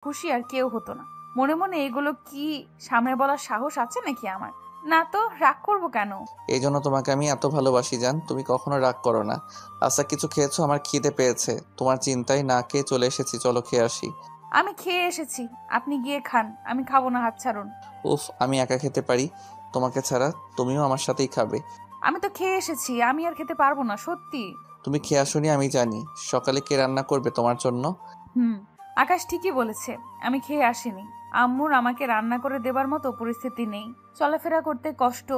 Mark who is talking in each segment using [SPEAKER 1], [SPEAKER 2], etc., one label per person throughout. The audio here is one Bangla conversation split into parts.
[SPEAKER 1] খুশি আর কেউ হতো না। মনে মনে এগুলো কি সামনে বলার সাহস আছে নাকি আমার? না তো, রাগ করবো কেন?
[SPEAKER 2] এই জন্য তোমাকে আমি এত ভালোবাসি জান, তুমি কখনো রাগ করো না। আচ্ছা, কিছু খেয়েছো? আমার খিদে পেয়েছে। তোমার চিন্তায় না খেয়ে চলে এসেছি, চলো খেয়ে আসি।
[SPEAKER 1] আমি খেয়ে এসেছি, আপনি গিয়ে খান। আমি খাবো না, হাত ছাড়ুন।
[SPEAKER 2] উফ, আমি একা খেতে পারি তোমাকে ছাড়া, তুমিও আমার সাথেই খাবে।
[SPEAKER 1] আমি তো খেয়ে এসেছি, আমি আর খেতে পারবো না, সত্যি।
[SPEAKER 2] তুমি খেয়ে আসোনি আমি জানি। সকালে কে রান্না করবে তোমার জন্য?
[SPEAKER 1] হুম, আকাশ ঠিকই বলেছে, আমি খেয়ে আসিনি। আম্মুর আমাকে রান্না করে দেবার মতো পরিস্থিতি নেই। চলাফেরা করতে কষ্ট,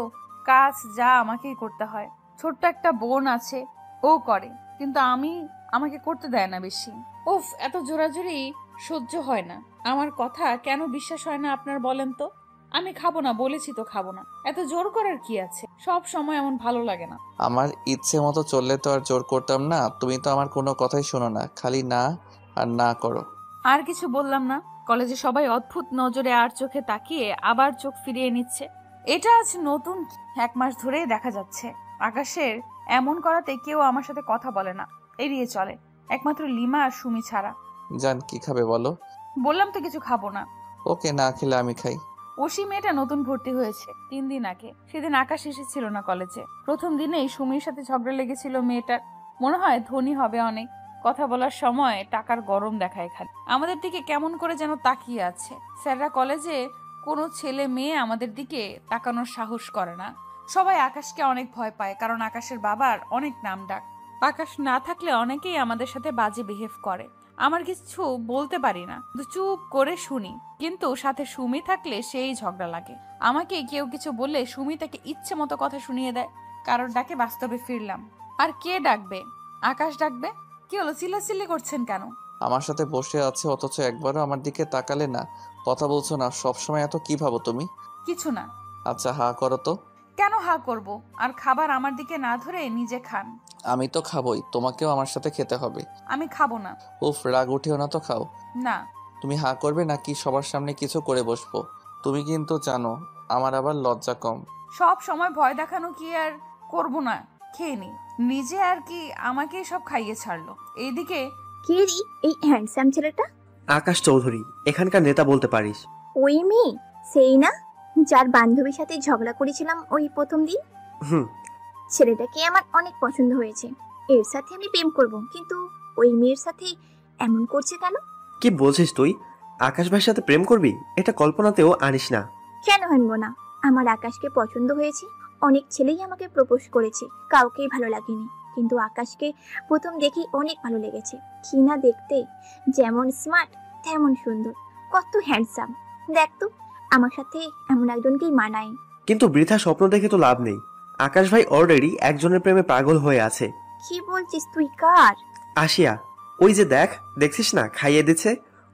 [SPEAKER 1] কাজ যা আমাকেই করতে হয়। ছোট্ট একটা বোন আছে, ও করে, কিন্তু আমাকে করতে দেয় না বেশি। উফ, এত জোরাজুরি সহ্য হয় না। আমার কথা কেন বিশ্বাস হয় না আপনার, বলেন তো? আমি খাবো না বলেছি তো, খাবো না। এত জোর করার কি আছে? সব সময় এমন ভালো লাগে না।
[SPEAKER 2] আমার ইচ্ছে মতো চললে তো আর জোর করতাম না। তুমি তো আমার কোনো কথাই শোনো না, খালি না আর না করো।
[SPEAKER 1] আর কিছু বললাম না। কলেজে সবাই অদ্ভুত নজরে আর চোখে তাকিয়ে আবার চোখ ফিরিয়ে নিচ্ছে। এটা আজ নতুন 1 মাস ধরেই দেখা যাচ্ছে। আকাশের এমন করাতে কেউ আমার সাথে কথা বলে না, এড়িয়ে চলে, একমাত্র লিমা আর সুমি ছাড়া।
[SPEAKER 2] জান, কি খাবে বলো?
[SPEAKER 1] বললাম তো কিছু খাবো না।
[SPEAKER 2] ওকে, না খেলে আমি খাই।
[SPEAKER 1] ওসি মেয়েটা নতুন ভর্তি হয়েছে 3 দিন আগে। সেদিন আকাশ এসেছিল না কলেজে। প্রথম দিনেই সুমির সাথে ঝগড়া লেগেছিল মেয়েটার। মনে হয় ধনী হবে অনেক। কথা বলার সময় টাকার গরম দেখায় খালি। আমাদের দিকে কেমন করে যেন তাকিয়ে আছে। স্যাররা কলেজে কোনো ছেলে মেয়ে আমাদের দিকে তাকানোর সাহস করে না। সবাই আকাশকে অনেক ভয় পায়, কারণ আকাশের বাবার অনেক নাম ডাক। আকাশ না থাকলে অনেকেই আমাদের সাথে বাজে বিহেভ করে। আমার কিছু বলতে পারি না, চুপ করে শুনি। কিন্তু সাথে সুমি থাকলে সেই ঝগড়া লাগে। আমাকে কেউ কিছু বললে সুমি তাকে ইচ্ছে মতো কথা শুনিয়ে দেয়। কারোর ডাকে বাস্তবে ফিরলাম। আর কে ডাকবে? আকাশ ডাকবে। কি হলো, চিল্লাচিল্লি করছেন কেন?
[SPEAKER 2] আমার সাথে বসে আছে অথচ একবারও আমার দিকে তাকালে না, কথা বলছো না, সবসময় এত কি ভাবো তুমি?
[SPEAKER 1] কিছু না।
[SPEAKER 2] আচ্ছা, হা করো তো।
[SPEAKER 1] কেন হা করব? আর খাবার আমার দিকে না ধরে নিজে খান।
[SPEAKER 2] আমি তো খাবোই, তোমাকেও আমার সাথে খেতে হবে।
[SPEAKER 1] আমি খাবো না।
[SPEAKER 2] উফ, রাগ উঠেও না তো, খাও।
[SPEAKER 1] না।
[SPEAKER 2] তুমি হা করবে নাকি সবার সামনে কিছু করে বসবো? তুমি কিন্তু জানো আমার আবার লজ্জা কম।
[SPEAKER 1] সব সময় ভয় দেখানো কি আর করব না? খেয়ে নি নিজে, আর কি আমাকেই সব খাইয়ে ছাড়লো। এইদিকে
[SPEAKER 3] কে রে এই হ্যান্ডসাম ছেলেটা?
[SPEAKER 4] আকাশ চৌধুরী, এখানকার নেতা বলতে পারিস।
[SPEAKER 3] ওই মেয়ে, সেই না যার বান্ধবীর সাথে ঝগড়া করেছিলাম ওই প্রথম দিন?
[SPEAKER 4] হুম।
[SPEAKER 3] ছেলেটাকে আমার অনেক পছন্দ হয়েছে। এর সাথে আমি প্রেম করব, কিন্তু ওই মেয়ের সাথে এমন করছে কেন?
[SPEAKER 4] কি বলছিস তুই? আকাশ ভাইয়ের সাথে প্রেম করবি? এটা কল্পনাতেও আনিস না।
[SPEAKER 3] কেন আনবো না? আমার আকাশকে পছন্দ হয়েছে। অনেক ছেলেই আমাকে প্রপোজ করেছে, কাউকেই ভালো লাগেনি, কিন্তু আকাশকে প্রথম দেখেই অনেক ভালো লেগেছে। কি না দেখতে, যেমন স্মার্ট তেমন সুন্দর, কত হ্যান্ডসাম। দেখ তো, আমার সাথে এমন একজনকেই মানায়।
[SPEAKER 4] কিন্তু বৃথা স্বপ্ন দেখে তো লাভ নেই। আকাশ ভাই অলরেডি একজনের প্রেমে পাগল হয়ে আছে।
[SPEAKER 3] কি বলছিস তুই? কার?
[SPEAKER 4] আসিয়া, ওই যে দেখছিস না, খাইয়ে দিচ্ছে।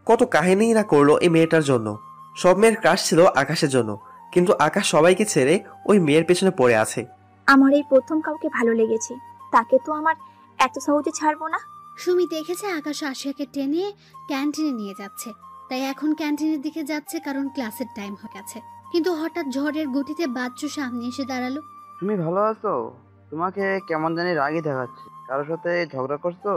[SPEAKER 4] কত কাহিনী না করলো এই মেয়েটার জন্য। সব মেয়ের ক্রাশ ছিল আকাশের জন্য, কিন্তু আকাশ সবাইকে ছেড়ে ওই মেয়ের পেছনে পড়ে আছে।
[SPEAKER 3] আমার এই প্রথম কাউকে ভালো লেগেছে, তাকে তো আমার এত সহজে ছাড়বো না।
[SPEAKER 5] সুমি দেখেছে আকাশ আশিয়াকে টেনে ক্যান্টিনে নিয়ে যাচ্ছে, তাই এখন ক্যান্টিনের দিকে যাচ্ছে, কারণ ক্লাসের টাইম হয়ে গেছে। কিন্তু হঠাৎ ঝড়ের গতিতে বাচ্চু সামনে এসে দাঁড়ালো।
[SPEAKER 6] তুমি ভালো আছো? তোমাকে কেমন জানি রাগই দেখাচ্ছে। কারোর সাথে ঝগড়া করছো?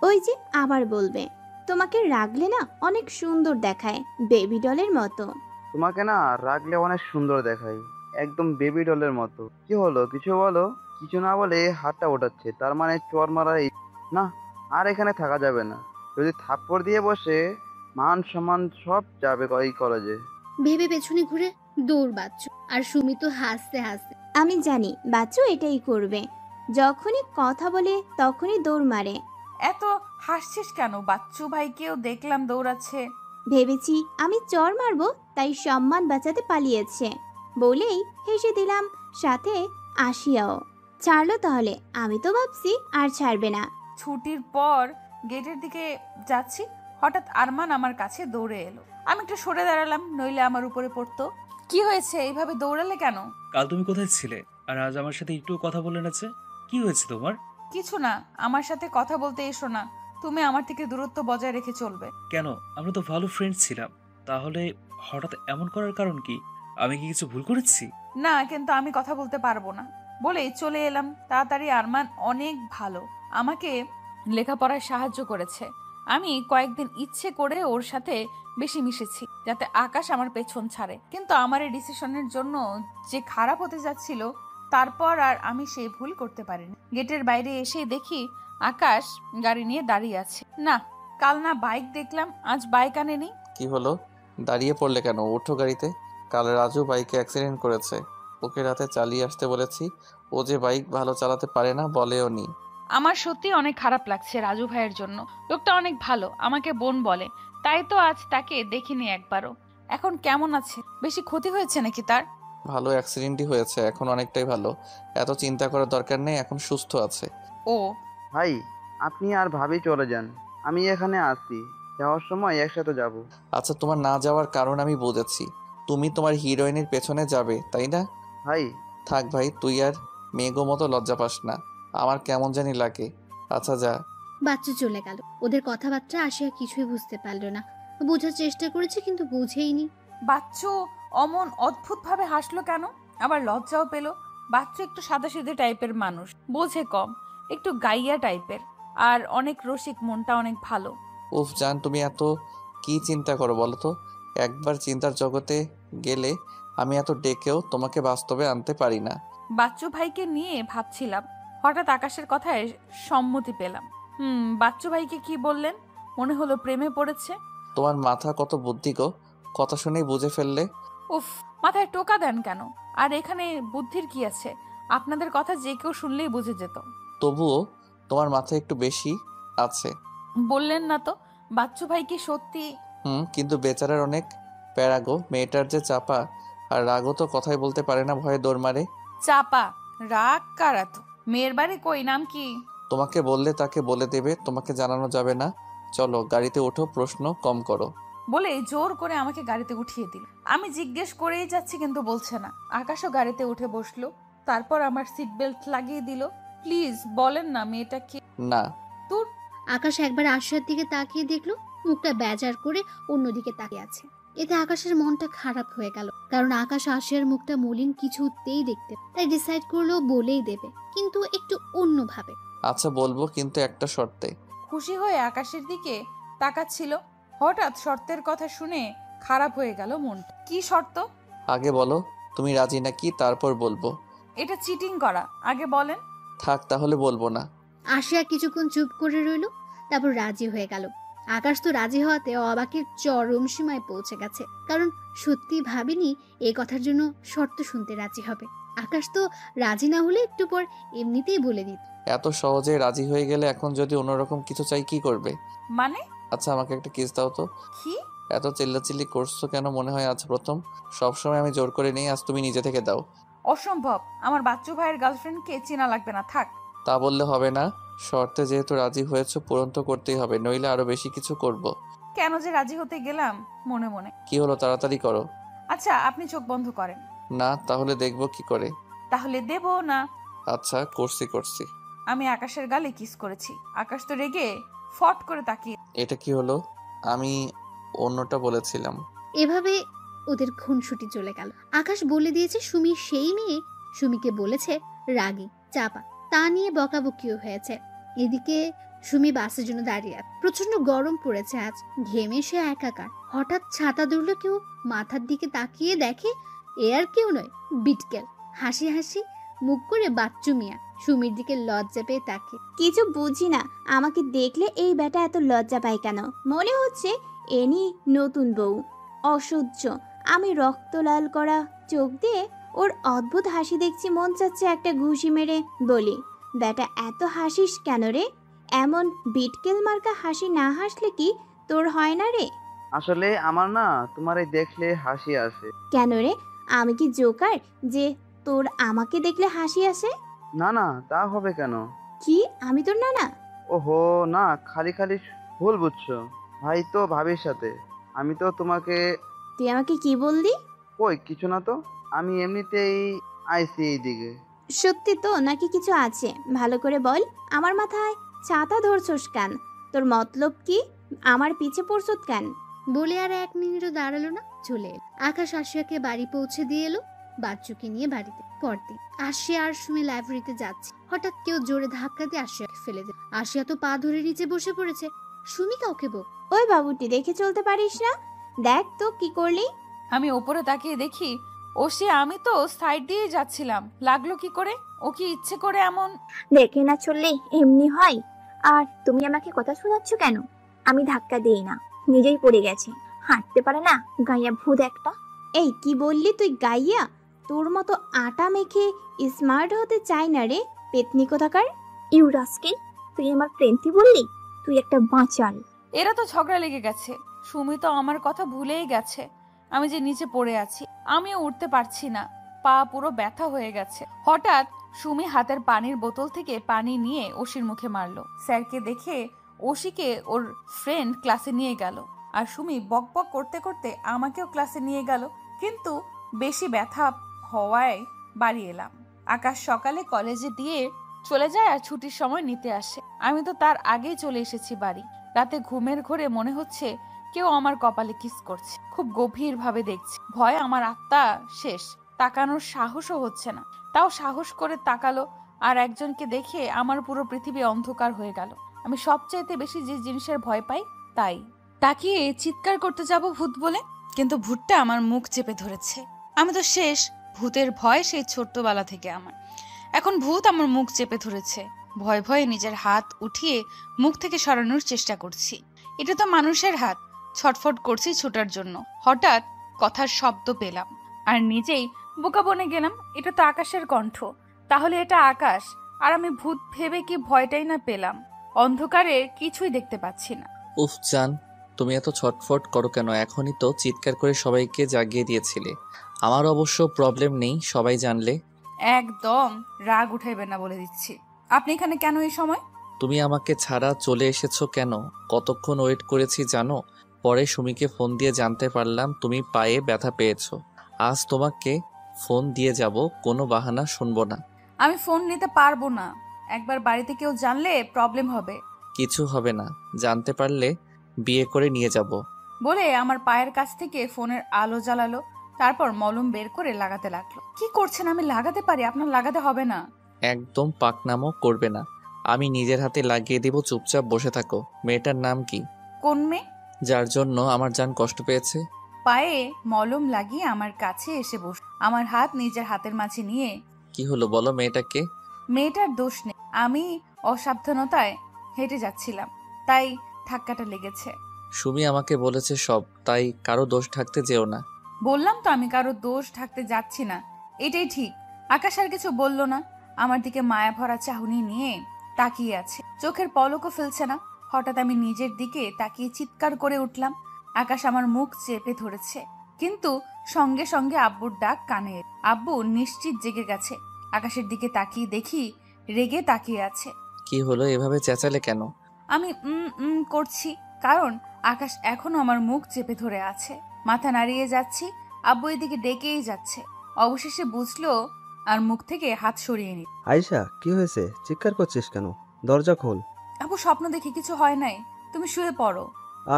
[SPEAKER 7] ওই যে আবার বলবে, তোমাকে রাগলে না অনেক সুন্দর দেখায়, বেবি ডলের মতো।
[SPEAKER 6] তোমাকে না রাগলে অনেক সুন্দর দেখায়, একদম বেবি ডলের মতো। কি হলো, কিছু বলো। কিছু না বলে হাতটা ওঠাচ্ছে, তার মানে চর মারা না। আর এখানে থাকা যাবে না। যদি থাপ্পড় দিয়ে বসে, মান সম্মান সব যাবে এই কলেজে।
[SPEAKER 5] ভেবে পেছনে ঘুরে দৌড় বাচ্চু, আর সুমি তো হাসতে হাসতে।
[SPEAKER 7] আমি জানি বাচ্চু এটাই করবে, যখনই কথা বলে তখনই দৌড় মারে।
[SPEAKER 1] এত হাসছিস কেন? বাচ্চু ভাইকেও দেখলাম দৌড়াচ্ছে।
[SPEAKER 7] ভেবেছি আমি চর মারবো, তাই সম্মান বাঁচাতে পালিয়েছে বলেই হেসে দিলাম, সাথে আসিয়াও ছাড়লো। তাহলে আমি তো ভাবছি আর ছাড়বে না।
[SPEAKER 1] ছুটির পর গেটের দিকে যাচ্ছি, হঠাৎ আরমান আমার কাছে দৌড়ে এলো। আমি একটু সরে দাঁড়ালাম, নইলে আমার উপরে পড়তো। কি হয়েছে, এইভাবে দৌড়ালে কেন?
[SPEAKER 8] কাল তুমি কোথায় ছিলে আর আজ আমার সাথে একটু কথা বলে না? কি হয়েছে তোমার?
[SPEAKER 1] কিছু না, আমার সাথে কথা বলতে এসো না। তুমি আমার থেকে দূরত্ব বজায় রেখে চলবে।
[SPEAKER 8] কেন? আমরা তো ভালো ফ্রেন্ড ছিলাম। তাহলে হঠাৎ এমন করার কারণ কি? আমি কি কিছু ভুল করেছি?
[SPEAKER 1] না, কিন্তু আমি কথা বলতে পারবো না বলেই চলে এলাম তাড়াতাড়ি। আরমান অনেক ভালো, আমাকে লেখাপড়ায় সাহায্য করেছে। আমি কয়েকদিন ইচ্ছে করে ওর সাথে বেশি মিশেছি যাতে আকাশ আমার পেছন ছাড়ে, কিন্তু আমার এই ডিসিশনের জন্য যে খারাপ হতে যাচ্ছিল তারপর আর আমি সেই ভুল করতে পারিনি। গেটের বাইরে এসে দেখি আকাশ গাড়ি নিয়ে দাঁড়িয়ে আছে। না, কাল না বাইক দেখলাম, আজ বাইক আনেনি।
[SPEAKER 2] কি হলো, দাঁড়িয়ে পড়লে কেন? ওঠো গাড়িতে। কাল রাজু বাইকে অ্যাক্সিডেন্ট করেছে, ওকে রাতে চালিয়ে আসতে বলেছি। ও যে বাইক ভালো চালাতে পারে না বলেও নি।
[SPEAKER 1] আমার সত্যি অনেক খারাপ লাগছে রাজু ভাইয়ের জন্য। লোকটা অনেক ভালো, আমাকে বোন বলে, তাই তো আজ তাকে দেখিনি একবারও। এখন কেমন আছে? বেশি ক্ষতি হয়েছে নাকি তার?
[SPEAKER 2] ভালো অ্যাক্সিডেন্টই হয়েছে, এখন অনেকটাই ভালো। এত চিন্তা করার দরকার নেই, এখন সুস্থ আছে।
[SPEAKER 1] ও
[SPEAKER 6] ভাই, আপনি আর ভাবি চলে যান, আমি এখানে আসি, যাওয়ার সময় একসাথে যাব।
[SPEAKER 2] আচ্ছা, তোমার না যাওয়ার কারণ আমি বুঝেছি। তুমি তোমার হিরোইনের পেছনে যাবে, তাই না?
[SPEAKER 6] ভাই,
[SPEAKER 2] থাক ভাই, তুই আর মেঘো মতো লজ্জা পাস না, আমার কেমন জানি লাগে। আচ্ছা যা।
[SPEAKER 5] বাচ্চা চলে গেল। ওদের কথাবার্তা আশিয়া কিছুই বুঝতে পারল না। বোঝার চেষ্টা করেছে কিন্তু বুঝেইনি।
[SPEAKER 1] বাচ্চু অমন অদ্ভুত ভাবে হাসলো কেন? আবার লজ্জাও পেল। বাচ্চু একটু সাদাসিধে টাইপের মানুষ, বোঝে কম, একটু গাইয়া টাইপের, আর অনেক রসিক, মনটা অনেক ভালো।
[SPEAKER 2] উফ জান, তুমি এত কি চিন্তা করো বলো তো? একবার চিন্তার জগতে গেলে আমি এত ডেকেও তোমাকে বাস্তবে আনতে পারি না।
[SPEAKER 1] বাচ্চু ভাইকে নিয়ে ভাবছিলাম, হঠাৎ আকাশের কথায় সম্মতি পেলাম। বাচ্চু ভাইকে কি বললেন? মনে হলো প্রেমে পড়েছে।
[SPEAKER 2] তোমার মাথা কত বুদ্ধি গো, কথা শুনেই বুঝে ফেললে।
[SPEAKER 1] উফ, মাথায় টোকা দেন কেন? আর এখানে বুদ্ধির কি আছে? আপনাদের কথা যে কেউ শুনলেই বুঝে যেত।
[SPEAKER 2] তবুও তোমার মাথায় একটু বেশি আছে।
[SPEAKER 1] বললেন না তো, বাচ্চু ভাই কি সত্যি?
[SPEAKER 2] কিন্তু বেচারার অনেক প্যারাগো, মেয়েটার যে চাপা আর রাগও তো কথাই বলতে পারে না, ভয়ে দৌড় মারে।
[SPEAKER 1] চাপা? রাগ কারা তো? মেয়ের বাড়ি কই, নাম কি?
[SPEAKER 2] তোমাকে বললে তাকে বলে দেবে, তোমাকে জানানো যাবে না। চলো গাড়িতে ওঠো, প্রশ্ন কম করো।
[SPEAKER 1] বলে জোর করে আমাকে গাড়িতে উঠিয়ে দিল। আমি জিজ্ঞেস করেই যাচ্ছি কিন্তু বলছে না। আকাশও গাড়িতে উঠে বসলো, তারপর আমার সিট বেল্ট লাগিয়ে দিল। প্লিজ বলেন না মেয়েটা কি?
[SPEAKER 2] না।
[SPEAKER 1] তোর
[SPEAKER 5] আকাশ একবার আশিয়ার দিকে তাকিয়ে দেখলো, মুখটা বেজার করে অন্যদিকে তাকিয়ে আছে। এতে আকাশের মনটা খারাপ হয়ে গেল, কারণ আকাশ আশিয়ার মুখটা মলিন কিছুতেই দেখতে, তাই ডিসাইড করলো বলেই দেবে, কিন্তু একটু অন্যভাবে।
[SPEAKER 2] আচ্ছা বলবো, কিন্তু একটা শর্তে।
[SPEAKER 1] খুশি হয়ে আকাশের দিকে তাকাচ্ছিল, হঠাৎ শর্তের কথা শুনে খারাপ হয়ে গেল মনটা। কি শর্ত?
[SPEAKER 2] আগে বলো তুমি রাজি নাকি, তারপর বলবো।
[SPEAKER 1] এটা চিটিং করা, আগে বলেন।
[SPEAKER 2] থাক তাহলে বলবো না।
[SPEAKER 5] আশিয়া কিছুক্ষণ চুপ করে রইল, তারপর রাজি হয়ে গেল। আকাশ তো রাজি হওয়াতে অবাকের চরম সীমায় পৌঁছে গেছে, কারণ সত্যি ভাবিনি এই কথার জন্য শর্ত শুনতে রাজি হবে। আকাশ তো রাজি না হলে একটু পর এমনিতেই বলে দিত।
[SPEAKER 2] এত সহজে রাজি হয়ে গেলে এখন যদি অন্যরকম কিছু চাই কি করবে?
[SPEAKER 1] মানে?
[SPEAKER 2] আচ্ছা আমাকে একটা কিস দাও তো।
[SPEAKER 1] কি?
[SPEAKER 2] এত চিল্লাচিল্লি করছো কেন? মনে হয় আজ প্রথম? সবসময় আমি জোর করে নেই, আজ তুমি নিজে থেকে দাও।
[SPEAKER 1] অসম্ভব, আমার বাচ্চু ভাইয়ের গার্লফ্রেন্ডকে চেনা লাগবে না, থাক।
[SPEAKER 2] তা বললে হবে না, শর্তে যেহেতু রাজি হয়েছো পূরণ তো করতেই হবে, নইলে আরো বেশি কিছু করব।
[SPEAKER 1] কেন যে রাজি হতে গেলাম মনে মনে।
[SPEAKER 2] কি হলো, তাড়াতাড়ি করো।
[SPEAKER 1] আচ্ছা আপনি চোখ বন্ধ করেন।
[SPEAKER 2] না, তাহলে দেখবো কি করে।
[SPEAKER 1] তাহলে দেব না।
[SPEAKER 2] আচ্ছা করছি।
[SPEAKER 1] আমি আকাশের গালে কিস করেছি। আকাশ তো রেগে ফট করে তাকিয়ে।
[SPEAKER 2] এটা কি হলো? আমি অন্যটা বলেছিলাম।
[SPEAKER 5] এভাবে ওদের খুনসুটি চলে গেল। আকাশ বলে দিয়েছে সুমি সেই মেয়ে, সুমিকে বলেছে রাগী, চাপা, তা নিয়ে বকাবকিও হয়েছে। এদিকে সুমি বাসের জন্য দাঁড়িয়ে আছে। প্রচন্ড গরম পড়েছে আজ, ঘেমে সে একাকার। হঠাৎ ছাতা ধরলো কেউ, মাথার দিকে তাকিয়ে দেখে এ আর কেউ নয়, বিটকেল। হাসি হাসি মুখ করে বাচ্চু মিয়া সুমির দিকে লজ্জা পেয়ে তাকে।
[SPEAKER 7] কিছু বুঝি না, আমাকে দেখলে এই বেটা এত লজ্জা পায় কেন? মনে হচ্ছে এনি নতুন বউ। অসহ্য। আমি রক্ত লাল করা চোখ দিয়ে ওর অদ্ভুত হাসি দেখছি, মন চাচ্ছে একটা ঘুষি মেরে বলি, বেটা এত হাসিস কেন রে? এমন বিটকেল মার্কা হাসি না হাসলে কি তোর হয় না রে?
[SPEAKER 6] আসলে আমার না তোমার এই দেখলে হাসি আসে।
[SPEAKER 7] কেন রে, আমি কি জোকার যে তোর আমাকে দেখলে হাসি আসে?
[SPEAKER 6] না না, তা হবে কেন?
[SPEAKER 7] কি আমি তোর নানা?
[SPEAKER 6] ওহো না, খালি খালি ভুল বুঝছো। ভাই তো ভাবির সাথে, আমি তো তোমাকে।
[SPEAKER 7] তুই আমাকে কি বললি?
[SPEAKER 6] কই কিছু না তো, আমি এমনিতেই আইছি এইদিকে।
[SPEAKER 7] সত্যি তো নাকি কিছু আছে? ভালো করে বল। আমার মাথায় ছাতা ধরছস কেন? তোর মতলব কি? আমার পিছে পড়ছত কেন?
[SPEAKER 5] বলে আর 1 মিনিটও দাঁড়ালো না, চলে এলো। আকাশ আশিয়াকে বাড়ি পৌঁছে দিয়ে এলো, বাচ্চুকে নিয়ে বাড়িতে। পরদিন আশিয়া আর সুমি লাইব্রেরিতে যাচ্ছে, হঠাৎ কেউ জোরে ধাক্কা দিয়ে আশিয়াকে ফেলে দেয়। আশিয়া তো পা ধরে নিচে বসে পড়েছে। সুমি কাউকে বক।
[SPEAKER 7] ওই বাবুটি দেখে চলতে পারিস না? দেখ তো কি করলি।
[SPEAKER 1] আমি ওপরে তাকিয়ে দেখি আমি তো সাইড দিয়ে যাচ্ছিলাম, লাগলো কি করে? ও কি ইচ্ছে করে এমন?
[SPEAKER 3] দেখে না চললে এমনি হয়। আর তুমি আমাকে কথা শোনাচ্ছ কেন? আমি ধাক্কা দিই না, নিজেই পড়ে গেছে। হাঁটতে পারে না গাইয়া ভূত একটা।
[SPEAKER 7] এই কি বললি তুই গাইয়া? তোর মতো আটা মেখে স্মার্ট হতে চাই না রে, পেতনি কোথাকার।
[SPEAKER 3] ইউ রাস্কেল, তুই আমার প্রেন্তি বললি? তুই একটা বাঁচাল।
[SPEAKER 1] এরা তো ঝগড়া লেগে গেছে। সুমি তো আমার কথা ভুলেই গেছে আমি যে নিচে পড়ে আছি। আমিও উঠতে পারছি না, পা পুরো ব্যথা হয়ে গেছে। হঠাৎ সুমি হাতের পানির বোতল থেকে পানি নিয়ে ওশির মুখে মারলো। স্যারকে দেখে ওশিকে ওর ফ্রেন্ড ক্লাসে নিয়ে গেল, আর সুমি বক বক করতে করতে আমাকেও ক্লাসে নিয়ে গেল। কিন্তু বেশি ব্যথা হওয়ায় বাড়ি এলাম। আকাশ সকালে কলেজে দিয়ে চলে যায় আর ছুটির সময় নিতে আসে। আমি তো তার আগেই চলে এসেছি বাড়ি। রাতে ঘুমের ঘোরে মনে হচ্ছে কেউ আমার কপালে কিস করছে। খুব গভীর ভাবে দেখছি, ভয় আমার আত্মা শেষ। তাকানোর সাহসও হচ্ছে না। তাও সাহস করে তাকালো, আর একজনকে দেখে আমার পুরো পৃথিবী অন্ধকার হয়ে গেল। আমি সবচাইতে বেশি যে জিনিসের ভয় পাই তাই। তাকিয়ে চিৎকার করতে যাব ভূত বলে, কিন্তু ভূতটা আমার মুখ চেপে ধরেছে। আমি তো শেষ। ভূতের ভয় সেই ছোট্টবেলা থেকে আমার। এখন ভূত আমার মুখ চেপে ধরেছে। ভয় ভয়ে নিজের হাত উঠিয়ে মুখ থেকে সরানোর চেষ্টা করছি। এটা তো মানুষের হাত। ছটফট করছি ছোটার জন্য। হঠাৎ কথার শব্দ পেলাম আর নিজেই বোকা বনে গেলাম। এটা তো আকাশের কণ্ঠ। তাহলে এটা আকাশ। আর আমি ভূত ভেবে কি ভয়টাই না পেলাম। অন্ধকারে কিছুই দেখতে পাচ্ছি না।
[SPEAKER 2] উফ জান, তুমি এত ছটফট করো কেন? এখনই তো চিৎকার করে সবাইকে জাগিয়ে দিয়েছিলে। আমার অবশ্য প্রবলেম নেই সবাই জানলে।
[SPEAKER 1] একদম রাগ উঠাইবে না বলে দিচ্ছি। আপনি এখানে কেন এই সময়?
[SPEAKER 2] তুমি আমাকে ছাড়া চলে এসেছো কেন? কতক্ষণ ওয়েট করেছি জানো? পরে সুমিকে ফোন দিয়ে জানতে পারলাম তুমি পায়ে ব্যথা পেয়েছো। আজ তোমাকে ফোন দিয়ে যাব, কোনো বাহানা শুনবো না।
[SPEAKER 1] আমি ফোন নিতে পারবো না। একবার বাড়িতে কেউ জানলে প্রবলেম হবে।
[SPEAKER 2] কিছু হবে না, জানতে পারলে বিয়ে করে নিয়ে যাব।
[SPEAKER 1] বলে আমার পায়ের কাছ থেকে ফোনের আলো জ্বালালো। তারপর মলম বের করে লাগাতে লাগলো। কি করছেন? আমি লাগাতে পারি, আপনার লাগাতে হবে না।
[SPEAKER 2] একদম পাকনামো করবে না, আমি নিজের হাতে লাগিয়ে দিব। চুপচাপ বসে থাকো। মেয়েটার নাম কি?
[SPEAKER 1] কোন মেয়ে?
[SPEAKER 2] যার জন্য আমার জান কষ্ট পেয়েছে।
[SPEAKER 1] পায়ে মলম লাগিয়ে আমার কাছে এসে বস। আমার হাত নিজের হাতের মাঝে নিয়ে,
[SPEAKER 2] কি হলো বলো, মেয়েটাকে?
[SPEAKER 1] মেয়েটার দোষ নেই। আমি অসাবধানতায় হেঁটে যাচ্ছিলাম, তাই ধাক্কাটা লেগেছে।
[SPEAKER 2] সুমি আমাকে বলেছে সব, তাই কারো দোষ থাকতে যেও না।
[SPEAKER 1] বললাম তো আমি কারো দোষ ঢাকতে যাচ্ছি না, এটাই ঠিক। আকাশ আর কিছু বলল না। আমার দিকে মায়া ভরা চাহনি নিয়ে তাকিয়ে আছে, চোখের পলকও ফেলছে না। হঠাৎ আমি নিজের দিকে তাকিয়ে চিৎকার করে উঠলাম। আকাশ আমার মুখ চেপে ধরেছে, কিন্তু সঙ্গে সঙ্গে আব্বুর ডাক কানে এলো। আব্বু নিশ্চিত জেগে গেছে। আকাশের দিকে তাকিয়ে দেখি রেগে তাকিয়ে আছে।
[SPEAKER 2] কি হলো, এভাবে চেঁচালে কেন?
[SPEAKER 1] আমি করছি কারণ আকাশ এখনো আমার মুখ চেপে ধরে আছে। মাথা নাড়িয়ে যাচ্ছি, আব্বু এদিকে ডেকেই যাচ্ছে। অবশেষে বুঝলো আর মুখ থেকে হাত সরিয়ে নি।
[SPEAKER 9] আয়শা, কি হয়েছে? চিৎকার করছিস কেন? দরজা খোল।
[SPEAKER 1] আব্বু স্বপ্ন দেখি কিছু হয় নাই, তুমি শুয়ে পড়ো।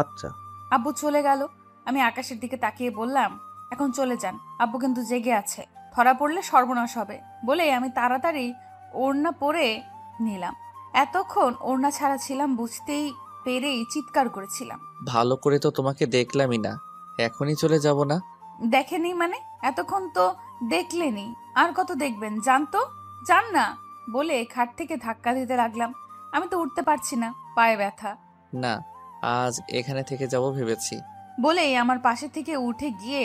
[SPEAKER 9] আচ্ছা।
[SPEAKER 1] আব্বু চলে গেল। আমি আকাশের দিকে তাকিয়ে বললাম, এখন চলে যান। আব্বু কিন্তু জেগে আছে, ধরা পড়লে সর্বনাশ হবে। বলে আমি তাড়াতাড়ি ওড়না পরে নিলাম। এতক্ষণ ওড়না ছাড়া ছিলাম, বুঝতেই পেরেই চিৎকার করেছিলাম।
[SPEAKER 2] ভালো করে তো তোমাকে দেখলামই না, এখনই চলে যাব না?
[SPEAKER 1] দেখেনি মানে? এতক্ষণ তো দেখলেনি, আর কত দেখবেন? যান তো, যান না। বলে খাট থেকে ধাক্কা দিতে লাগলাম। আমি তো উঠতে পারছি না, পায়ে ব্যথা।
[SPEAKER 2] না, আজ এখানে থেকে যাব ভেবেছি।
[SPEAKER 1] বলেই আমার পাশে থেকে উঠে গিয়ে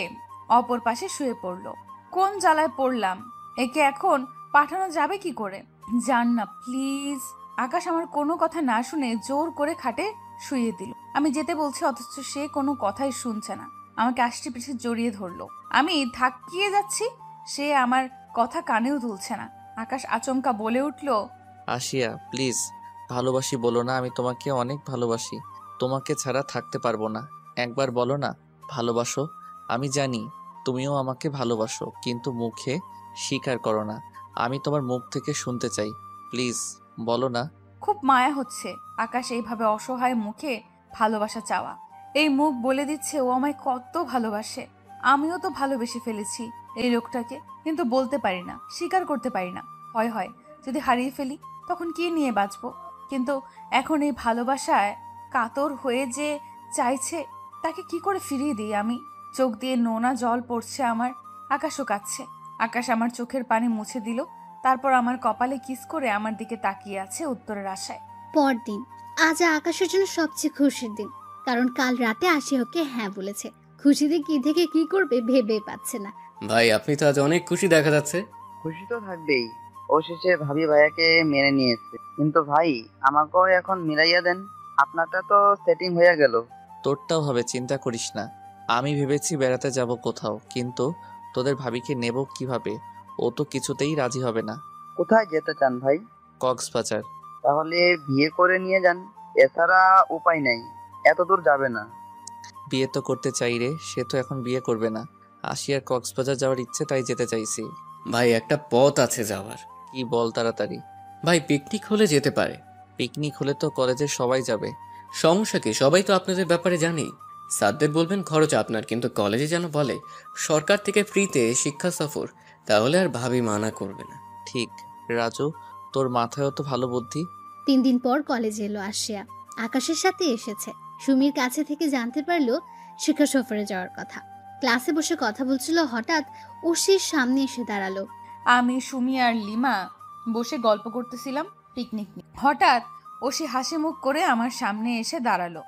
[SPEAKER 1] অপর পাশে শুয়ে পড়লো। কোন জ্বালায় পড়লাম! একে এখন পাঠানো যাবে কি করে? যান না প্লিজ। আকাশ আমার কোনো কথা না শুনে জোর করে খাটে শুইয়ে দিল। আমি যেতে বলছি, অথচ সে কোনো কথাই শুনছে না। আমাকে আষ্টে পিঠে জড়িয়ে ধরলো। আমি ধাক্কিয়ে যাচ্ছি, সে আমার কথা কানেও তুলছে না। আকাশ আচমকা বলে উঠল,
[SPEAKER 2] আসিয়া প্লিজ, ভালোবাসি বলো না। আমি তোমাকে অনেক ভালোবাসি, তোমাকে ছাড়া থাকতে পারবো না। একবার বলো না ভালোবাসো। আমি জানি তুমিও আমাকে ভালোবাসো, কিন্তু মুখে স্বীকার করো না। আমি তোমার মুখ থেকে শুনতে চাই, প্লিজ বলো না।
[SPEAKER 1] খুব মায়া হচ্ছে আকাশ এইভাবে অসহায় মুখে ভালোবাসা চাওয়া। এই মুখ বলে দিচ্ছে ও আমায় কত ভালোবাসে। আমিও তো ভালোবেসে ফেলেছি এই লোকটাকে, কিন্তু বলতে পারি না, স্বীকার করতে পারি না। হয় যদি হারিয়ে ফেলি, তখন কি নিয়ে বাঁচবো? কিন্তু এখন এই ভালোবাসায় কাতর হয়ে যে চাইছে, তাকে কি করে ফিরিয়ে দিই আমি? চোখ দিয়ে নোনা জল পড়ছে আমার। আকাশও কাঁদছে। আকাশ আমার চোখের পানি মুছে দিল, তারপর আমার কপালে কিস করে আমার দিকে তাকিয়ে আছে উত্তরের আশায়।
[SPEAKER 5] পরদিন আজ আকাশের জন্য সবচেয়ে খুশির দিন, কারণ কাল রাতে আসি ওকে হ্যাঁ বলেছে। খুশিতে কি থেকে কি করবে ভেবে পাচ্ছে না।
[SPEAKER 10] ভাই আপনি তো আজ অনেক খুশি দেখা যাচ্ছে।
[SPEAKER 6] খুশি তো থাকবেই, অবশেষে ভাবি ভাইয়াকে মেনে নিয়েছে। কিন্তু ভাই আমাকেও এখন মিলাইয়া দেন, আপনারটা তো সেটিং হয়ে গেল।
[SPEAKER 2] তোরটাও হবে, চিন্তা করিস না। আমি ভেবেছি বেড়াতে যাব কোথাও, কিন্তু তোদের ভাবিকে নেব কিভাবে? ও তো কিছুতেই রাজি হবে না।
[SPEAKER 6] কোথায় যেতে চান ভাই?
[SPEAKER 2] কক্সবাজার।
[SPEAKER 6] তাহলে বিয়ে করে নিয়ে যান, এছাড়া উপায় নাই, এত দূর যাবে না।
[SPEAKER 2] বিয়ে তো করতে চাই রে, সে তো এখন বিয়ে করবে না। আশিয়ার কক্সবাজার যাওয়ার ইচ্ছে, তাই যেতে চাইছি।
[SPEAKER 10] ভাই একটা পথ আছে যাওয়ার।
[SPEAKER 2] কি বল তাড়াতাড়ি।
[SPEAKER 10] ভাই পিকনিক হলে যেতে পারে।
[SPEAKER 2] পিকনিক হলে তো কলেজের সবাই যাবে।
[SPEAKER 10] সমস্যা কি, সবাই তো আপনাদের ব্যাপারে জানি। স্যারদের বলবেন খরচ আপনার, কিন্তু কলেজে যেন বলে সরকার থেকে ফ্রিতে শিক্ষা সফর, তাহলে আর ভাবি মানা করবে না।
[SPEAKER 2] ঠিক। রাজু, তোর মাথায়ও তো ভালো বুদ্ধি।
[SPEAKER 5] 3 দিন পর কলেজে এলো আশিয়া। আকাশের সাথে এসেছে। সুমির কাছে থেকে জানতে পারলো শিক্ষা সফরে যাওয়ার কথা। ক্লাসে বসে কথা বলছিল, হঠাৎ ওশির সামনে এসে দাঁড়ালো।
[SPEAKER 1] আমি, সুমি আর লিমা বসে গল্প করতেছিলাম পিকনিক নিয়ে। হঠাৎ ওশি হাসি মুখ করে আমার সামনে এসে দাঁড়ালো।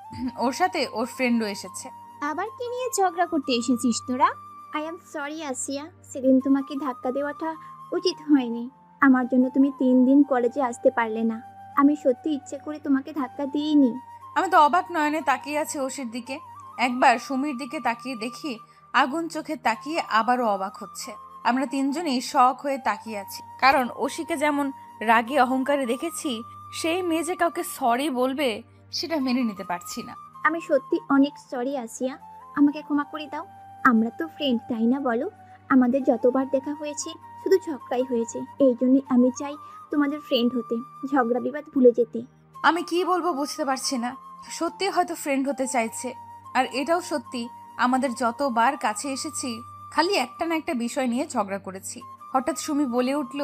[SPEAKER 1] ওর সাথে ওর ফ্রেন্ডও এসেছে।
[SPEAKER 7] আবার কি নিয়ে ঝগড়া করতে এসেছিস তোরা?
[SPEAKER 3] আই এম সরি আসিয়া, সেদিন তোমাকে ধাক্কা দেওয়াটা উচিত হয়নি। আমার জন্য তুমি 3 দিন কলেজে আসতে পারলে না। আমি সত্যি ইচ্ছে করে তোমাকে ধাক্কা দিইনি।
[SPEAKER 1] আমি তো অবাক নয়নে তাকিয়ে আছি ওশির দিকে। একবার সুমির দিকে তাকিয়ে দেখি আগুন চোখে তাকিয়ে আবারও অবাক হচ্ছে। আমরা 3জনই শখ হয়ে তাকিয়ে আছি, কারণ ওশিকে যেমন রাগে অহংকারে দেখেছি, সেই মেয়ে যে কাউকে সরি বলবে সেটা মেনে নিতে পারছি না।
[SPEAKER 3] আমি সত্যি অনেক সরি আসিয়া, আমাকে ক্ষমা করে দাও। আমরা তো ফ্রেন্ড, তাই না বলো? আমাদের যতবার দেখা হয়েছে শুধু ঝগড়াই হয়েছে। এই জন্যই আমি চাই তোমাদের ফ্রেন্ড হতে, ঝগড়া বিবাদ ভুলে যেতে।
[SPEAKER 1] আমি কি বলবো বুঝতে পারছি না। সত্যি হয়তো ফ্রেন্ড হতে চাইছে, আর এটাও সত্যি আমাদের যতবার কাছে এসেছি খালি একটা না একটা বিষয় নিয়ে ঝগড়া করেছি। হঠাৎ সুমি বলে উঠল,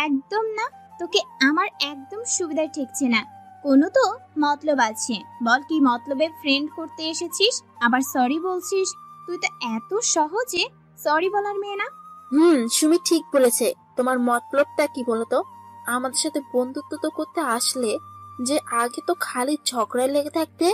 [SPEAKER 7] একদম না, তোকে আমার একদম সুবিধা ঠেকছে না। কোনো তো মতলব আছে, বল কি মতলবে ফ্রেন্ড করতে এসেছিস, আবার সরি বলছিস? তুই তো এত সহজে সরি বলার মেয়ে না।
[SPEAKER 11] সুমি ঠিক বলেছে। তোমার মতলবটা কি বলতো? আমাদের সাথে বন্ধুত্ব তো করতে আসলে, যে আগে তো খালি ঝগড়ায় লেগে থাকতে।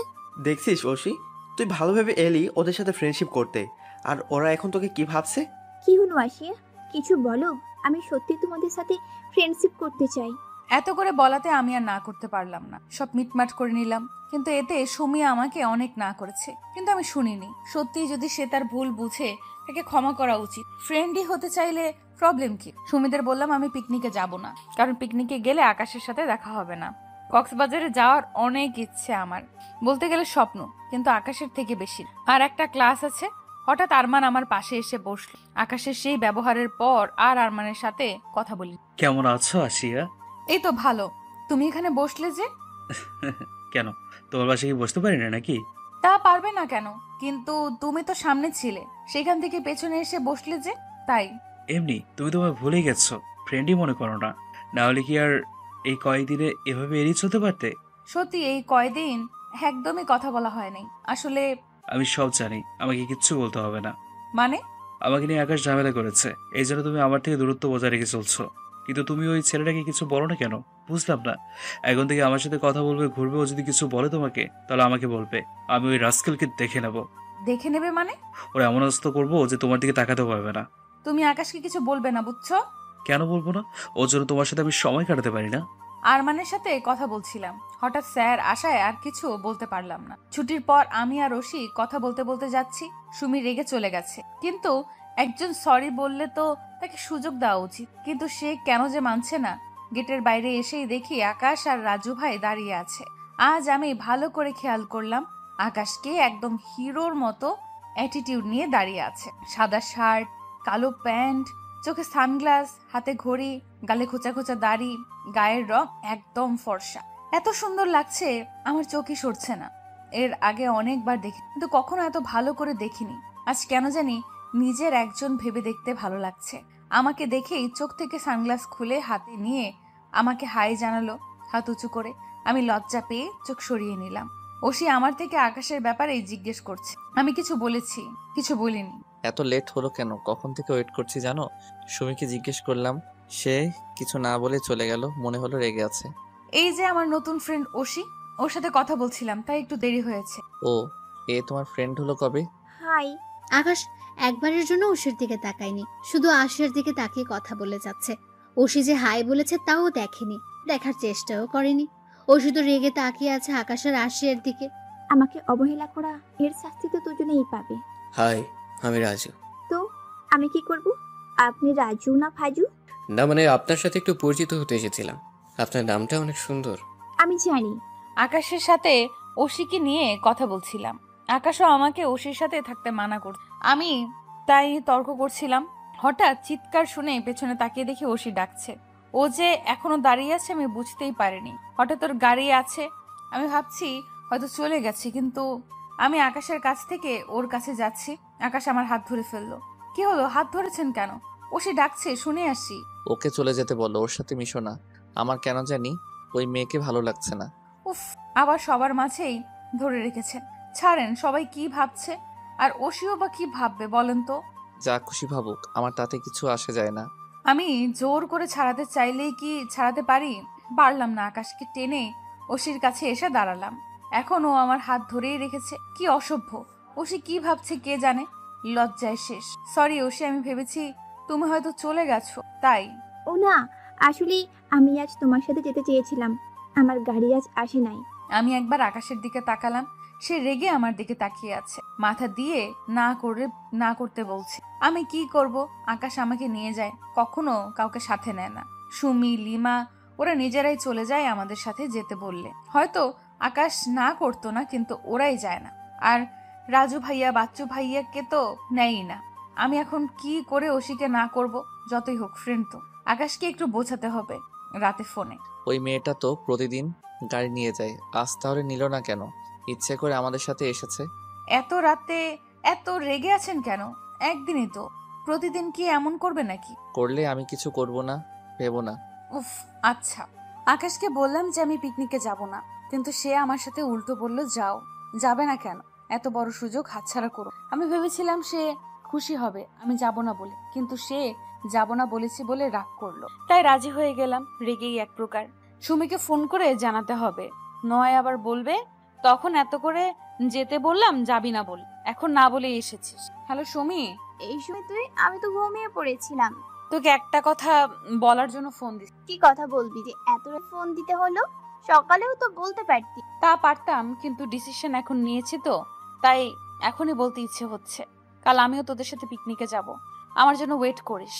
[SPEAKER 4] দেখছিস ওশি, তুই ভালোভাবে এলি ওদের সাথে ফ্রেন্ডশিপ করতে, আর ওরা এখন তোকে কি ভাবছে?
[SPEAKER 3] কি হলো আসিয়া, কিছু বলো। আমি সত্যি তোমাদের সাথে ফ্রেন্ডশিপ করতে চাই।
[SPEAKER 1] এত করে বলাতে আমি আর না করতে পারলাম না, সব মিটমাট করে নিলাম। কিন্তু এতে সুমি আমাকে অনেক না করেছে, কিন্তু আমি শুনিনি। সত্যি যদি সে তার ভুল বুঝে, তাকে ক্ষমা করা উচিত। ফ্রেন্ডই হতে চাইলে প্রবলেম কি? সুমিদের বললাম আমি পিকনিকে যাব না, কারণ পিকনিকে গেলে আকাশের সাথে দেখা হবে না। কক্সবাজারে যাওয়ার অনেক ইচ্ছে আমার, বলতে গেলে স্বপ্ন, কিন্তু আকাশের থেকে বেশি। আর একটা ক্লাস আছে। হঠাৎ আরমান আমার পাশে এসে বসলো। আকাশের সেই ব্যবহারের পর আর আরমানের সাথে কথা বলি।
[SPEAKER 8] কেমন আছো আশিয়া?
[SPEAKER 1] এই তো ভালো। তুমি এখানে বসলে যে?
[SPEAKER 8] কেন, তোমার বাসায় কি বসতে পারি না নাকি?
[SPEAKER 1] তা পারবে না কেন, কিন্তু তুমি তো সামনে ছিলে, সেখান থেকে পেছনে এসে বসলে যে, তাই।
[SPEAKER 8] এমনি, তুমি তোমায় ভুলে গেছো, ফ্রেন্ডই মনে করো না। না হলে কি আর এই কয়েকদিনে এভাবে এড়িয়ে চলতে পারতে?
[SPEAKER 1] সত্যি এই কয়দিন একদমই কথা বলা হয়নি আসলে।
[SPEAKER 8] আমি সব জানি, আমাকে কিচ্ছু বলতে হবে না।
[SPEAKER 1] মানে?
[SPEAKER 8] আমাকে নিয়ে আকাশ ঝামেলা করেছে, এই জন্য তুমি আমার থেকে দূরত্ব বজায় রেখে চলছো। কিন্তু তুমি ওই ছেলেটাকে কিছু বলো না কেন? বুঝলাম না। এখন থেকে আমার সাথে কথা বলবে, ঘুরবে, ও যদি কিছু বলে তোমাকে, তাহলে আমাকে বলবে। আমি ওই রাস্কেলকে দেখে নেব।
[SPEAKER 1] দেখে নেবে মানে?
[SPEAKER 8] ওরা এমন অবস্থা করবো যে তোমার দিকে তাকাতে পারবে না।
[SPEAKER 1] তুমি আকাশকে কিছু বলবে না, বুঝছো?
[SPEAKER 8] কেন বলবো না? ওর জন্য তোমার সাথে আমি সময় কাটাতে পারি না?
[SPEAKER 1] আরমানের সাথে কথা বলছিলাম, হঠাৎ স্যার আসায় আর কিছু বলতে পারলাম না। ছুটির পর আমি আর রশি কথা বলতে বলতে যাচ্ছি। সুমি রেগে চলে গেছে, কিন্তু একজন সরি বললে তো তাকে সুযোগ দেওয়া উচিত, কিন্তু সে কেন যে মানছে না। গেটের বাইরে এসেই দেখি আকাশ আর রাজু ভাই দাঁড়িয়ে আছে। আজ আমি ভালো করে খেয়াল করলাম, আকাশকে একদম হিরোর মতো অ্যাটিটিউড নিয়ে দাঁড়িয়ে আছে। সাদা শার্ট, কালো প্যান্ট, চোখে সানগ্লাস, হাতে ঘড়ি, গালে খোঁচা খোঁচা দাড়ি, গায়ের রং একদম ফর্সা। এত সুন্দর লাগছে আমার চোখই সরছে না। এর আগে অনেকবার দেখি, কিন্তু কখনো এত ভালো করে দেখিনি। আজ কেন জানি নিজের একজন ভেবে দেখতে ভালো লাগছে। আমাকে দেখেই চোখ থেকে সানগ্লাস খুলে হাতে নিয়ে আমাকে হাই জানালো হাত উঁচু করে। আমি লজ্জা পেয়ে চোখ সরিয়ে নিলাম। ওসি আমার থেকে আকাশের ব্যাপারেই জিজ্ঞেস করছে। আমি কিছু বলেছি? কিছু বলিনি।
[SPEAKER 2] এত লেট হলো কেন? কখন থেকে ওয়েট করছি জানো? সুমিকে জিজ্ঞেস করলাম, সে কিছু না বলে চলে গেল। মনে হলো রেগে আছে।
[SPEAKER 1] এই যে আমার নতুন ফ্রেন্ড ওসি, ওর সাথে কথা বলছিলাম, তাই একটু দেরি হয়েছে।
[SPEAKER 2] ও, এ তোমার ফ্রেন্ড হলো কবে?
[SPEAKER 3] হাই।
[SPEAKER 5] আকাশ একবারের জন্য ওষির দিকে তাকায়নি, শুধু আশিয়ার দিকে তাকিয়ে কথা বলে যাচ্ছে। ওষি যে হাই বলেছে তাও দেখেনি, দেখার চেষ্টাও করেনি। ও শুধু রেগে তাকিয়ে আছে আকাশের আশিয়ার দিকে।
[SPEAKER 3] আমাকে অবহেলা করা, এর শাস্তি তো দুজনেই পাবে।
[SPEAKER 10] হাই, আমি রাজু।
[SPEAKER 3] তো আমি কি করব? আপনি রাজু না ফাজু?
[SPEAKER 10] না মানে আপনার সাথে একটু পরিচিত হতে এসেছিলাম। আপনার নামটা অনেক সুন্দর।
[SPEAKER 3] আমি জানি।
[SPEAKER 1] আকাশের সাথে ওসিকে নিয়ে কথা বলছিলাম। আকাশও আমাকে ওসির সাথে থাকতে মানা করছে। আমি তাই তর্ক করছিলাম। হঠাৎ চিৎকার শুনে পেছনে তাকিয়ে দেখি ওসি ডাকছে। ও যে এখনো দাঁড়িয়ে আছে আমি বুঝতেই পারিনি। হঠাৎ ওর গাড়ি আছে, আমি ভাবছি হয়তো চলে গেছে, কিন্তু আমি আকাশের কাছ থেকে ওর কাছে যাচ্ছি। আকাশ আমার হাত ধরে ফেললো। কি হলো, হাত ধরেছেন কেন? ওসি ডাকছে, শুনে আসি।
[SPEAKER 2] ওকে চলে যেতে বলো, ওর সাথে মিশো না। আমার কেন জানি ওই মেয়েকে ভালো লাগছে না।
[SPEAKER 1] উফ, আবার সবার মাঝেই ধরে রেখেছেন। ছাড়েন, সবাই কি ভাবছে, আর ওসিও বা কি ভাববে বলেন তো?
[SPEAKER 2] যা খুশি ভাবুক, আমার তাতে কিছু আসে যায় না।
[SPEAKER 1] আমি জোর করে ছাড়াতে চাইলেই কি ছাড়াতে পারি? পারলাম না। আকাশকে টেনে ওসির কাছে এসে দাঁড়ালাম। এখন ও আমার হাত ধরেই রেখেছে। কি অসভ্য! ওসি কি ভাবছে কে জানে। লজ্জায় শেষ। সরি ওসি, আমি ভেবেছি তুমি হয়তো চলে গেছো তাই।
[SPEAKER 3] ও না, আসলে আমি আজ তোমার সাথে যেতে চেয়েছিলাম, আমার গাড়ি আজ আসে নাই।
[SPEAKER 1] আমি একবার আকাশের দিকে তাকালাম। সে রেগে আমার দিকে তাকিয়ে আছে, মাথা দিয়ে না করতে বলছে। আমি কি করব? আকাশ আমাকে নিয়ে যায়, কখনো কাউকে সাথে নেয় না। সুমি, লিমা ওরা নিজেরাই চলে যায় আমাদের সাথে যেতে বললে। হয়তো আকাশ না করতো না, কিন্তু ওরাই যায় না। আর রাজু ভাইয়া, বাচ্চু ভাইয়াকে তো নেয়ই না। আমি এখন কি করে ওসিকে না করব? যতই হোক ফ্রেন্ড তো। আকাশকে একটু বোঝাতে হবে রাতে ফোনে।
[SPEAKER 2] ওই মেয়েটা তো প্রতিদিন গাড়ি নিয়ে যায়, আজ তাহলে নিল না কেন? ইচ্ছে করে আমাদের সাথে এসেছে।
[SPEAKER 1] এত রাতে এত রেগে আছেন কেন? একদিনই তো, প্রতিদিন কি এমন করবে নাকি?
[SPEAKER 2] করলে আমি কিছু করব না, ভেবো না।
[SPEAKER 1] উফ, আচ্ছা। আকাশকে বললাম যে আমি পিকনিকে যাব না, কিন্তু সে আমার সাথে উল্টো বলল যাও। যাবে না কেন? এত বড় সুযোগ হাতছাড়া করো। আমি ভেবেছিলাম সে খুশি হবে আমি যাব না বলে, কিন্তু সে যাব না বলেছি বলে রাগ করলো, তাই রাজি হয়ে গেলাম। রেগেই এক প্রকার। সুমিকে ফোন করে জানাতে হবে, নয় আবার বলবে তখন এত করে যেতে বললাম যাবি না বল, এখন না বলে এসেছিস। হ্যালো সুমি।
[SPEAKER 7] এই সময় তুই? আমি তো ঘুমিয়ে পড়েছিলাম।
[SPEAKER 1] তোকে একটা কথা বলার জন্য ফোন দিস।
[SPEAKER 7] কি কথা বলবি যে এত ফোন দিতে হলো? সকালেও তো বলতে পারতি।
[SPEAKER 1] তা পারতাম, কিন্তু ডিসিশন এখন নিয়েছি তো, তাই এখনই বলতে ইচ্ছে হচ্ছে। কাল আমিও তোদের সাথে পিকনিকে যাব, আমার জন্য ওয়েট করিস।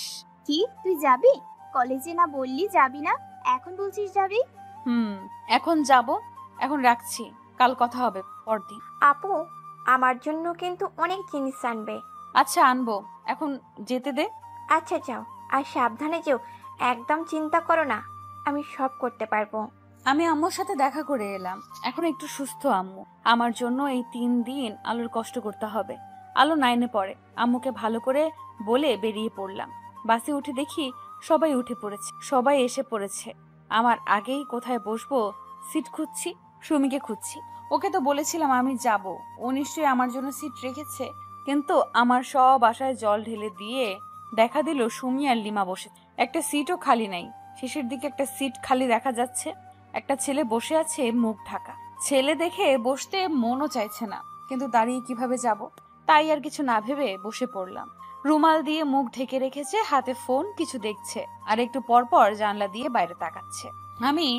[SPEAKER 7] কি তুই যাবি? কলেজে না বললি যাবি না, এখন বলছিস যাবি?
[SPEAKER 1] এখন যাব। এখন রাখছি, কাল কথা হবে পরদিন।
[SPEAKER 3] আপু, আমার জন্য কিন্তু অনেক জিনিস আনবে।
[SPEAKER 1] আচ্ছা আনবো, এখন যেতে দে।
[SPEAKER 3] আচ্ছা যাও, আর সাবধানে যেও, একদম চিন্তা করো না, আমি সব করতে পারবো।
[SPEAKER 1] আমি আম্মুর সাথে দেখা করে এলাম। এখন একটু সুস্থ আম্মু। আমার জন্য এই 3 দিন আলোর কষ্ট করতে হবে। আলো 9-এ পড়ে। আম্মুকে ভালো করে বলে বেরিয়ে পড়লাম। বাসে উঠে দেখি সবাই উঠে পড়েছে, সবাই এসে পড়েছে। আমার আগেই কোথায় বসবো সিট খুঁজছি। সুমিকে খুঁজছি। ওকে তো বলেছিলাম আমি যাব, ও নিশ্চয়ই আমার জন্য সিট রেখেছে। কিন্তু আমার সব আশায় জল ঢেলে দিয়ে দেখা দিল সুমি আর লিমা বসে। একটা সিটও খালি নাই। শেষের দিকে একটা সিট খালি দেখা যাচ্ছে। একটা ছেলে বসে আছে, মুখ ঢাকা। ছেলে দেখে বসতে মনও চাইছে না, কিন্তু দাঁড়িয়ে কিভাবে যাব, তাই আর কিছু না ভেবে বসে পড়লাম। রুমাল দিয়ে মুখ ঢেকে রেখেছে, হাতে ফোন, কিছু দেখছে, আর একটু পর পর জানলা দিয়ে বাইরে তাকাচ্ছে। আমি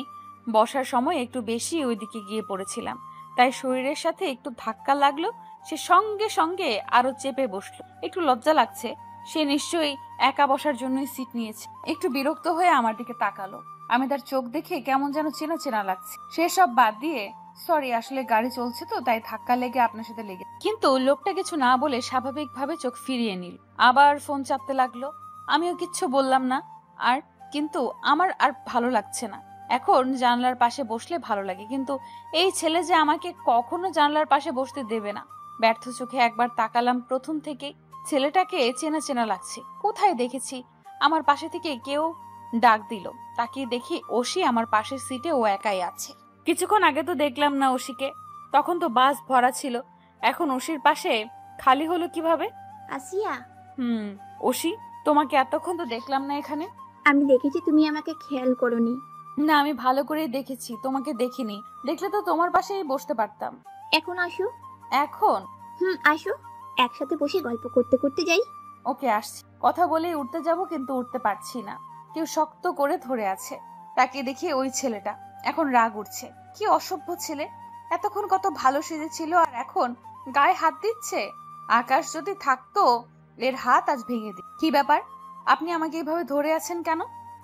[SPEAKER 1] বসার সময় একটু বেশি ওইদিকে গিয়ে পড়েছিলাম, তাই শরীরের সাথে একটু ধাক্কা লাগলো। সে সঙ্গে সঙ্গে আরো চেপে বসলো। একটু লজ্জা লাগছে, সে নিশ্চয়ই একা বসার জন্যই সিট নিয়েছে। একটু বিরক্ত হয়ে আমার দিকে তাকালো। আমি তার চোখ দেখে কেমন যেন চেনা চেনা লাগছে। সে সব বাদ দিয়ে, সরি আসলে গাড়ি চলছে তো তাই ধাক্কা লেগে আপনার সাথে লেগে। কিন্তু লোকটা কিছু না বলে স্বাভাবিকভাবে চোখ ফিরিয়ে নিল। আবার ফোন চাপতে লাগলো। আমিও কিচ্ছু বললাম না। আর কিন্তু আমার আর ভালো লাগছে না। এখন জানলার পাশে বসলে ভালো লাগে, কিন্তু এই ছেলে যে আমাকে কখনো জানলার পাশে বসতে দেবে না। ব্যর্থ চোখে একবার তাকালাম। প্রথম থেকে ছেলেটাকে চেনা চেনা লাগছে, কোথায় দেখেছি। আমার পাশে থেকে কেউ ডাক দিল। তাকিয়ে দেখি ওসি আমার পাশের সিটে, ও একাই আছে। কিছুক্ষণ আগে তো দেখলাম না ওসিকে, তখন তো বাস ভরা ছিল, এখন ওশির পাশে খালি হলো কিভাবে?
[SPEAKER 3] আসিয়া,
[SPEAKER 1] ওশি, তোমাকে এতক্ষণ তো দেখলাম না এখানে।
[SPEAKER 3] আমি দেখেছি তুমি আমাকে খেয়াল করোনি।
[SPEAKER 1] না, আমি ভালো করেই দেখেছি, তোমাকে দেখিনি। দেখলে তো তোমার পাশেই বসতে পারতাম।
[SPEAKER 3] এখন আসো।
[SPEAKER 1] এখন?
[SPEAKER 3] আসো, একসাথে বসে গল্প করতে করতে যাই।
[SPEAKER 1] ওকে, আসছি। কথা বলেই উঠতে যাব, কিন্তু উঠতে পারছি না। কেউ শক্ত করে ধরে আছে। তাকে দেখি ওই ছেলেটা। এখন রাগ উঠছে। কি অসভ্য ছেলে! এতক্ষণ কত ভালো সেজেছিল, আর এখন গায়ে হাত দিচ্ছে। আকাশ যদি থাকতো, এর হাত আজ ভেঙে দিই। কি ব্যাপার? আপনি আমাকে এইভাবে ধরে আছেন কেন?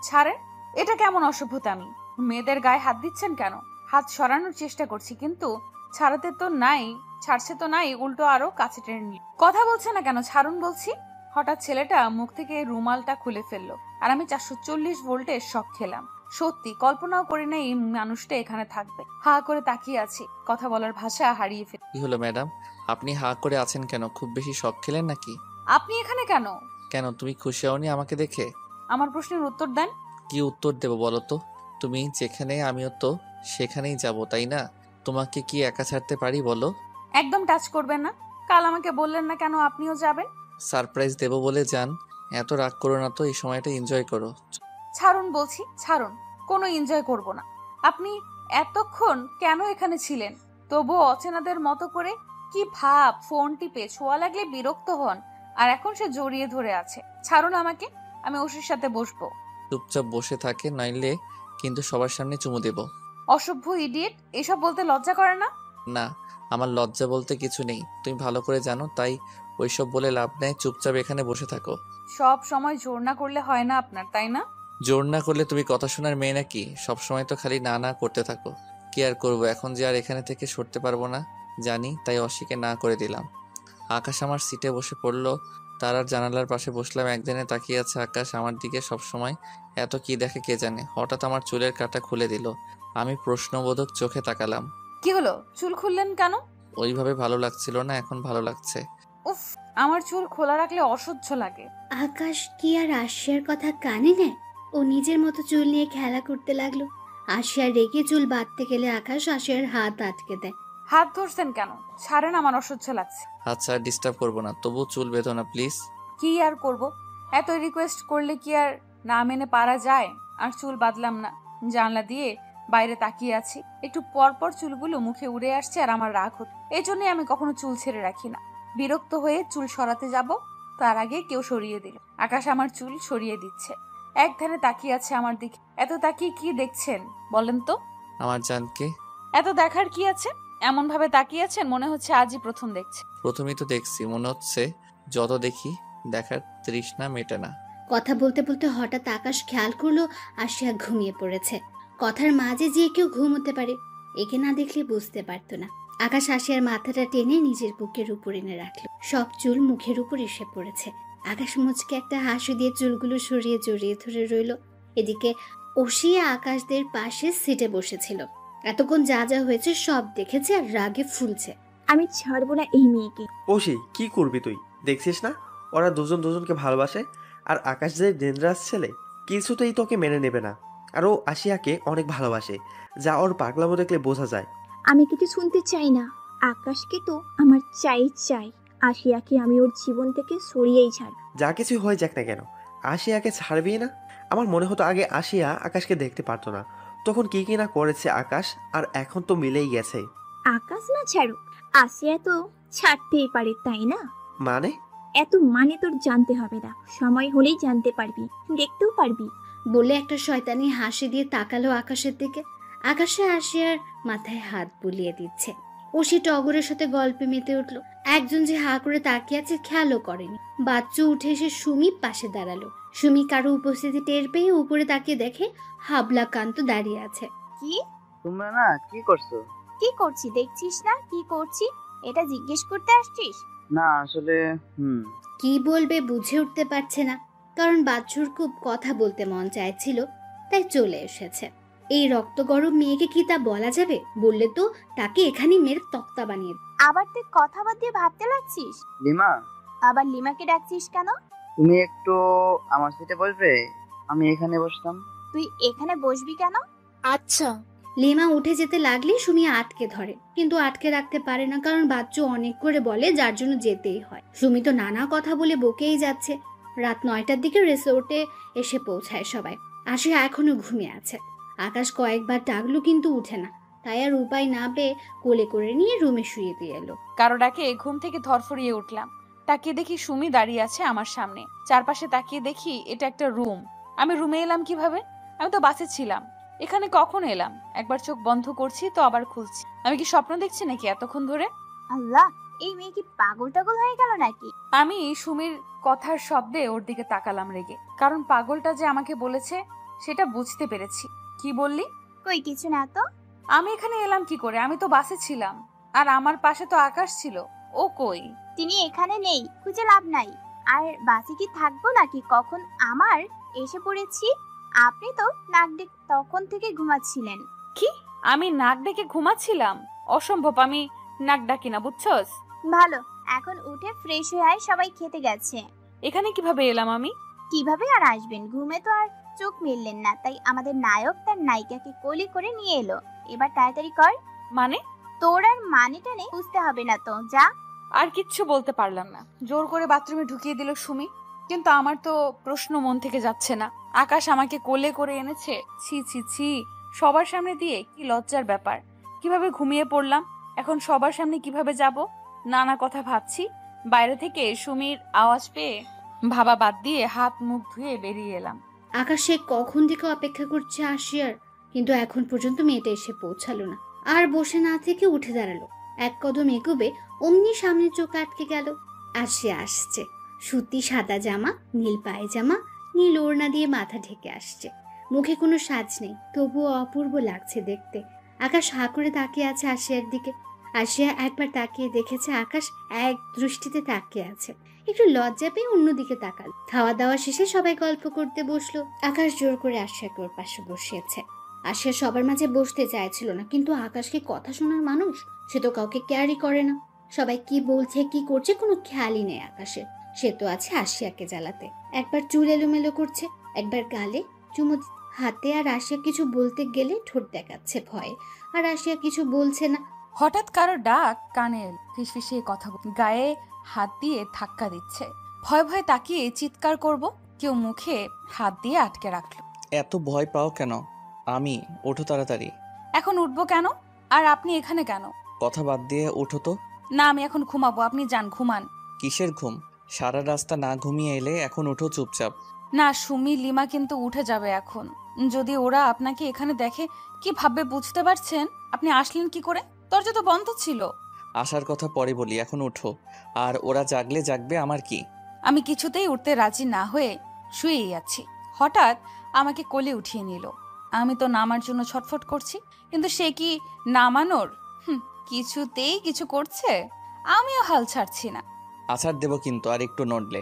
[SPEAKER 1] ছাড়েন। এটা কেমন অসভ্যতামি? মেয়েদের গায়ে হাত দিচ্ছেন কেন? হাত সরানোর চেষ্টা করছি, কিন্তু ছাড়াতে তো নাই, ছাড়ছে তো নাই, উল্টো আরো কাছে টেনে নিল। কথা বলছে না কেন? ছাড়ুন বলছি। হঠাৎ ছেলেটা মুখ থেকে রুমালটা খুলে ফেললো, আর আমি 440 ভোল্টের শক খেলাম। সত্যি কল্পনাও করি না এই মানুষটা এখানে থাকবে। হা করে তাকিয়ে আছি, কথা বলার ভাষা হারিয়ে ফেল।
[SPEAKER 2] কি হলো ম্যাডাম, আপনি হা করে আছেন কেন? খুব বেশি শক খেলেন নাকি?
[SPEAKER 1] আপনি এখানে কেন?
[SPEAKER 2] কেন, তুমি খুশি হওনি আমাকে দেখে?
[SPEAKER 1] আমার প্রশ্নের উত্তর দেন।
[SPEAKER 2] কি উত্তর দেবো বলো তো? তুমি যেখানে আমিও তো সেখানেই যাব, তাই না? তোমাকে কি একা ছাড়তে পারি বলো?
[SPEAKER 1] একদম টাচ করবেন না। কাল আমাকে বললেন না কেন আপনিও যাবেন?
[SPEAKER 2] সারপ্রাইজ দেবো বলে যান। এত রাগ করো না তো, এই সময়টা এনজয় করো।
[SPEAKER 1] ছাড়ুন বলছি, ছাড়ুন। কোনো এনজয় করব না। আপনি এতক্ষণ কেন এখানে ছিলেন? তবুও অচেনাদের মতো করে কি ভাব? ফোন টিপে ছোঁয়া লাগলে বিরক্ত হন, আর এখন সে জড়িয়ে ধরে আছে। ছাড়ুন আমাকে, আমি ওষুর সাথে বসবো।
[SPEAKER 2] চুপচাপ বসে থাকে, নইলে কিন্তু সবার সামনে চুমু দেব।
[SPEAKER 1] অসভ্য ইডিয়েট! এসব বলতে লজ্জা করে না?
[SPEAKER 2] না, আমার লজ্জা বলতে কিছু নেই, তুমি ভালো করে জানো, তাই ওইসব বলে লাভ নেই। চুপচাপ এখানে বসে থাকো।
[SPEAKER 1] সব সময় জোর না করলে হয় না আপনার, তাই না?
[SPEAKER 2] জোর না করলে তুমি কথা শোনার মেয়ে নাকি? সব সময় তো খালি না না করতে থাকো। কি আর করবো, এখন যে আর এখানে থেকে সরতে পারবো না জানি, তাই অশিকে না করে দিলাম। আকাশ আমার সিটে বসে পড়লো, তার আর জানালার পাশে বসলাম। একদিনে তাকিয়ে আছে আকাশ আমার দিকে। সব সময় এত কি দেখে কে জানে। হঠাৎ আমার চুলের কাঁটা খুলে দিল। আমি প্রশ্নবোধক চোখে তাকালাম।
[SPEAKER 1] কি হলো? চুল খুললেন কেন?
[SPEAKER 2] ওইভাবে ভালো লাগছিল না, এখন ভালো লাগছে।
[SPEAKER 1] উফ, আমার চুল খোলা রাখলে অসহ্য লাগে।
[SPEAKER 5] আকাশ কি আর আশিয়ার কথা কানে নেয়? ও নিজের মতো চুল নিয়ে খেলা করতে লাগলো। আশিয়া রেগে চুল বাঁধতে গেলে আকাশ আশিয়ার হাত আটকে দেয়।
[SPEAKER 1] হাত ধরছেন কেন? ছাড়েন, আমার অসহ্য লাগছে।
[SPEAKER 2] আচ্ছা, ডিস্টার্ব করবো না, তবু চুল বেঁধো না প্লিজ।
[SPEAKER 1] কি আর করব? এত রিকোয়েস্ট করলে কি আর না মেনে পারা যায়? আর চুল বাঁধলাম না, জানলা দিয়ে বাইরে তাকিয়ে আছি। একটু পর পর চুলগুলো মুখে উড়ে আসছে, আর আমার রাগ হচ্ছে। এই জন্যই আমি কখনো চুল ছেড়ে রাখি না। বিরক্ত হয়ে চুল সরাতে যাব, তার আগে কেউ সরিয়ে দিল। আকাশ আমার চুল সরিয়ে দিচ্ছে, এক ধ্যানে তাকিয়ে আছে আমার দিকে। এত তাকিয়ে কি দেখছেন বলেন তো?
[SPEAKER 2] আমার জানকে।
[SPEAKER 1] এত দেখার কি আছে? এমন ভাবে তাকিয়ে আছেন মনে হচ্ছে আজই প্রথম দেখছে।
[SPEAKER 2] প্রথমেই তো দেখছি, মনে হচ্ছে যত দেখি দেখার তৃষ্ণা মেটে না।
[SPEAKER 5] কথা বলতে বলতে হঠাৎ আকাশ খেয়াল করলো আশিয়া ঘুমিয়ে পড়েছে। কথার মাঝে যে কেউ ঘুমোতে পারে, একে না দেখলে বুঝতে পারতো না। আকাশ আশিয়ার মাথাটা টেনে নিজের বুকের উপর এনে রাখলো। সব চুল মুখের উপর এসে পড়েছে। আকাশ মুচকে একটা হাসি দিয়ে চুলগুলো সরিয়ে জড়িয়ে ধরে রইল। এদিকে ওশিয়া আকাশদের পাশে সিটে বসেছিল। এতক্ষণ যা যা হয়েছে সব দেখেছে, আর রাগে ফুলছে।
[SPEAKER 3] আমি ছাড়বো না এই মেয়েকে।
[SPEAKER 4] ওশি, কি করবি তুই? দেখছিস না ওরা দুজন দুজনকে ভালোবাসে, আর আকাশ যে ডেঞ্জারাস ছেলে, কিছুতেই তোকে মেনে নেবে না। আর ও আশিয়াকে অনেক ভালোবাসে, যা ওর পাগলামো দেখলে বোঝা যায়।
[SPEAKER 3] আমি কিছু শুনতে চাই না। আকাশকে তো আমার চাই চাই। আশিয়াকে আমি ওর জীবন থেকে সরিয়েই ছাড়।
[SPEAKER 4] যা কিছু হয়ে যাক না কেন, আশিয়াকে ছাড়বি না? আমার মনে হতো আগে আশিয়া আকাশকে দেখতে পারতো না, তখন কি কি না করেছে আকাশ, আর এখন তো মিলেই গেছে।
[SPEAKER 3] আকাশ না ছাড়ুক, আশিয়া তো ছাড়তেই পারে, তাই না?
[SPEAKER 4] মানে?
[SPEAKER 3] এত মানে তোর জানতে হবে না, সময় হলেই জানতে পারবি, দেখতেও পারবি।
[SPEAKER 5] বলে একটা শয়তানি হাসি দিয়ে তাকালো আকাশের দিকে। আকাশে আশিয়ার মাথায় হাত বুলিয়ে দিচ্ছে। ওশি টগরের সাথে গল্পে মেতে উঠলো। একজন যে হা করে তাকিয়ে আছে খেয়ালও করেনি। বাচ্চু উঠে এসে সুমি পাশে দাঁড়ালো। সুমি কারো উপস্থিতি টের পেয়ে উপরে তাকিয়ে দেখে হাবলা কান্ত দাঁড়িয়ে আছে।
[SPEAKER 7] কি?
[SPEAKER 6] তোমরা না কি করছো?
[SPEAKER 7] কি করছি দেখছিস না? কি করছি এটা জিজ্ঞেস করতে আসছিস?
[SPEAKER 6] না আসলে
[SPEAKER 5] কি বলবে বুঝে উঠতে পারছে না, কারণ বাচ্চুর খুব কথা বলতে মন চাইছিল, তাই চলে এসেছে। এই রক্ত গরম মেয়েকে কি তা বলা যাবে? বললে তো তাকে এখানে মেরে তক্তা বানিয়ে।
[SPEAKER 7] আবার তুই কথা বাদ দিয়ে ভাবতে লাগছিস?
[SPEAKER 6] লিমা,
[SPEAKER 7] আবার লিমাকে ডাকছিস কেন?
[SPEAKER 6] তুমি একটু আমার সিটে বসবে? আমি এখানে বসতাম।
[SPEAKER 7] তুই এখানে বসবি কেন?
[SPEAKER 11] আচ্ছা,
[SPEAKER 5] লিমা উঠে যেতে লাগলে সুমি আটকে ধরে, কিন্তু আটকে রাখতে পারে না, কারণ বাচ্চু অনেক করে বলে যার জন্য যেতেই হয়। সুমি তো নানা কথা বলে বকেই যাচ্ছে। রাত 9টার দিকে রিসোর্টে এসে পৌঁছায় সবাই। আশিয়া এখনো ঘুমিয়ে আছে। আকাশ কয়েকবার ডাকলো কিন্তু উঠে না, তাই আর উপায় না পেয়ে কোলে করে নিয়ে রুমে শুয়ে দিয়ে এলো।
[SPEAKER 1] কারো ডাকে ঘুম থেকে ধরফরিয়ে উঠলাম। তাকিয়ে দেখি সুমি দাঁড়িয়ে আছে আমার সামনে। চারপাশে তাকিয়ে দেখি এটা একটা রুম। আমি রুমে এলাম কিভাবে? আমি তো বাসে ছিলাম। এখানে কখন এলাম? একবার চোখ বন্ধ করছি তো আবার খুলছি। আমি কি স্বপ্ন দেখছি নাকি এতক্ষণ ধরে?
[SPEAKER 3] আল্লাহ, এই মেয়ে কি পাগল টাগল হয়ে গেল নাকি?
[SPEAKER 1] আমি সুমির কথার শব্দে ওর দিকে তাকালাম রেগে, কারণ পাগলটা যে আমাকে বলেছে সেটা বুঝতে পেরেছি। কি বললি?
[SPEAKER 3] কই কিছু না তো।
[SPEAKER 1] আমি এখানে এলাম কি করে? আমি তো বাসে ছিলাম, আর আমার পাশে তো আকাশ ছিল। ও কই?
[SPEAKER 3] তিনি এখানে নেই, খুঁজে লাভ নাই। আর বাসে কি থাকবো নাকি? কখন আমার এসে পড়েছি। আপনি তো নাক ডেক তখন থেকে ঘুমাচ্ছিলেন।
[SPEAKER 1] কি? আমি নাক ডেকে ঘুমাচ্ছিলাম? অসম্ভব, আমি নাক ডাকি না, বুঝছস?
[SPEAKER 3] ভালো, এখন উঠে ফ্রেশ হয়ে আয়, সবাই খেতে গেছে।
[SPEAKER 1] এখানে কিভাবে এলাম আমি?
[SPEAKER 3] কিভাবে আর আসবেন? ঘুমে তো আর চোখ মেললেন না, তাই আমাদের নায়ক তার নায়িকাকে কোলে করে নিয়ে এলো। এবার তাড়াতাড়ি কর।
[SPEAKER 1] মানে?
[SPEAKER 3] তোর আর মানেটা নেই, বুঝতে হবে না তো, যা।
[SPEAKER 1] আর কিচ্ছু বলতে পারলাম না। জোর করে বাথরুমে ঢুকিয়ে দিল সুমি। কিন্তু আমার তো প্রশ্ন মন থেকে যাচ্ছে না। আকাশ আমাকে কোলে করে এনেছে, ছি ছি ছি, সবার সামনে দিয়ে। কি লজ্জার ব্যাপার। কিভাবে ঘুমিয়ে পড়লাম, এখন সবার সামনে কিভাবে যাব? নানা কথা ভাবছি। বাইরে থেকে সুমির আওয়াজ পেয়ে ভাবা বাদ দিয়ে হাত মুখ ধুয়ে বেরিয়ে এলাম।
[SPEAKER 5] আকাশে কখন থেকে অপেক্ষা করছে আশিয়ার, কিন্তু এখন পর্যন্ত মেয়েটা এসে পৌঁছালো না। আর বসে না থেকে উঠে দাঁড়ালো। এক কদম এগোবে অমনি সামনে চোখ আটকে গেল। আশিয়া আসছে। সুতি সাদা জামা, নীল পায়জামা, নীল ওড়না দিয়ে মাথা ঢেকে আসছে। মুখে কোনো সাজ নেই, তবুও অপূর্ব লাগছে দেখতে। আকাশ হাঁ করে তাকিয়ে আছে আশিয়ার দিকে। আশিয়া একবার তাকিয়ে দেখেছে আকাশ এক দৃষ্টিতে তাকিয়ে আছে। একটু লজ্জা পেয়ে অন্যদিকে তাকাল। খাওয়া দাওয়া শেষে সবাই গল্প করতে বসলো। আকাশ জোর করে আশিয়াকে ওর পাশে বসিয়েছে। আশিয়া সবার মাঝে বসতে চাইছিল না, কিন্তু আকাশকে কথা শোনার মানুষ, সে তো কাউকে কেয়ারই করে না। সবাই কি বলছে কি করছে কোনো খেয়ালই নেই আকাশের। সে তো আছে আশিয়াকে জ্বালাতে। একবার চুল এলোমেলো করছে, একবার গালে চুমু হাতে। আর আশিয়া কিছু বলতে গেলে ঠোঁট দেখাচ্ছে ভয়ে, আর আশিয়া কিছু বলছে না।
[SPEAKER 1] হঠাৎ কারো ডাক কানে ফিসফিসিয়ে কথা গায়ে হাত দিয়ে ধাক্কা দিচ্ছে। ভয় ভয়ে তাকিয়ে চিৎকার করব, কেউ মুখে হাত দিয়ে আটকে রাখলো।
[SPEAKER 2] এত ভয় পাও কেন? আমি ওঠো তাড়াতাড়ি।
[SPEAKER 1] এখন উঠবো কেন? আর আপনি এখানে কেন?
[SPEAKER 2] কথা বাদ দিয়ে ওঠো তো।
[SPEAKER 1] না, আমি এখন ঘুমাবো, আপনি যান, ঘুমান।
[SPEAKER 2] কিসের ঘুম? সারা রাস্তা না ঘুমিয়ে এলে এখন ওঠো চুপচাপ।
[SPEAKER 1] না, সুমি লিমা কিন্তু উঠে যাবে এখন। যদি ওরা আপনাকে এখানে দেখে কি ভাববে বুঝতে পারছেন? আপনি আসলেন কি করে? দরজা তো বন্ধ ছিল।
[SPEAKER 2] আসার কথা পরে বলি, এখন ওঠো। আর ওরা জাগলে জাগবে, আমার কি।
[SPEAKER 1] আমি কিছুতেই উঠতে রাজি না হয়ে শুয়েই আছি। হঠাৎ আমাকে কোলে উঠিয়ে নিল। আমি তো নামার জন্য ছটফট করছি, কিন্তু সে কি নামানোর কিছুতেই কিছু করছে। আমিও হাল ছাড়ছি না।
[SPEAKER 2] আছাড় দেবো কিন্তু আর একটু নড়লে।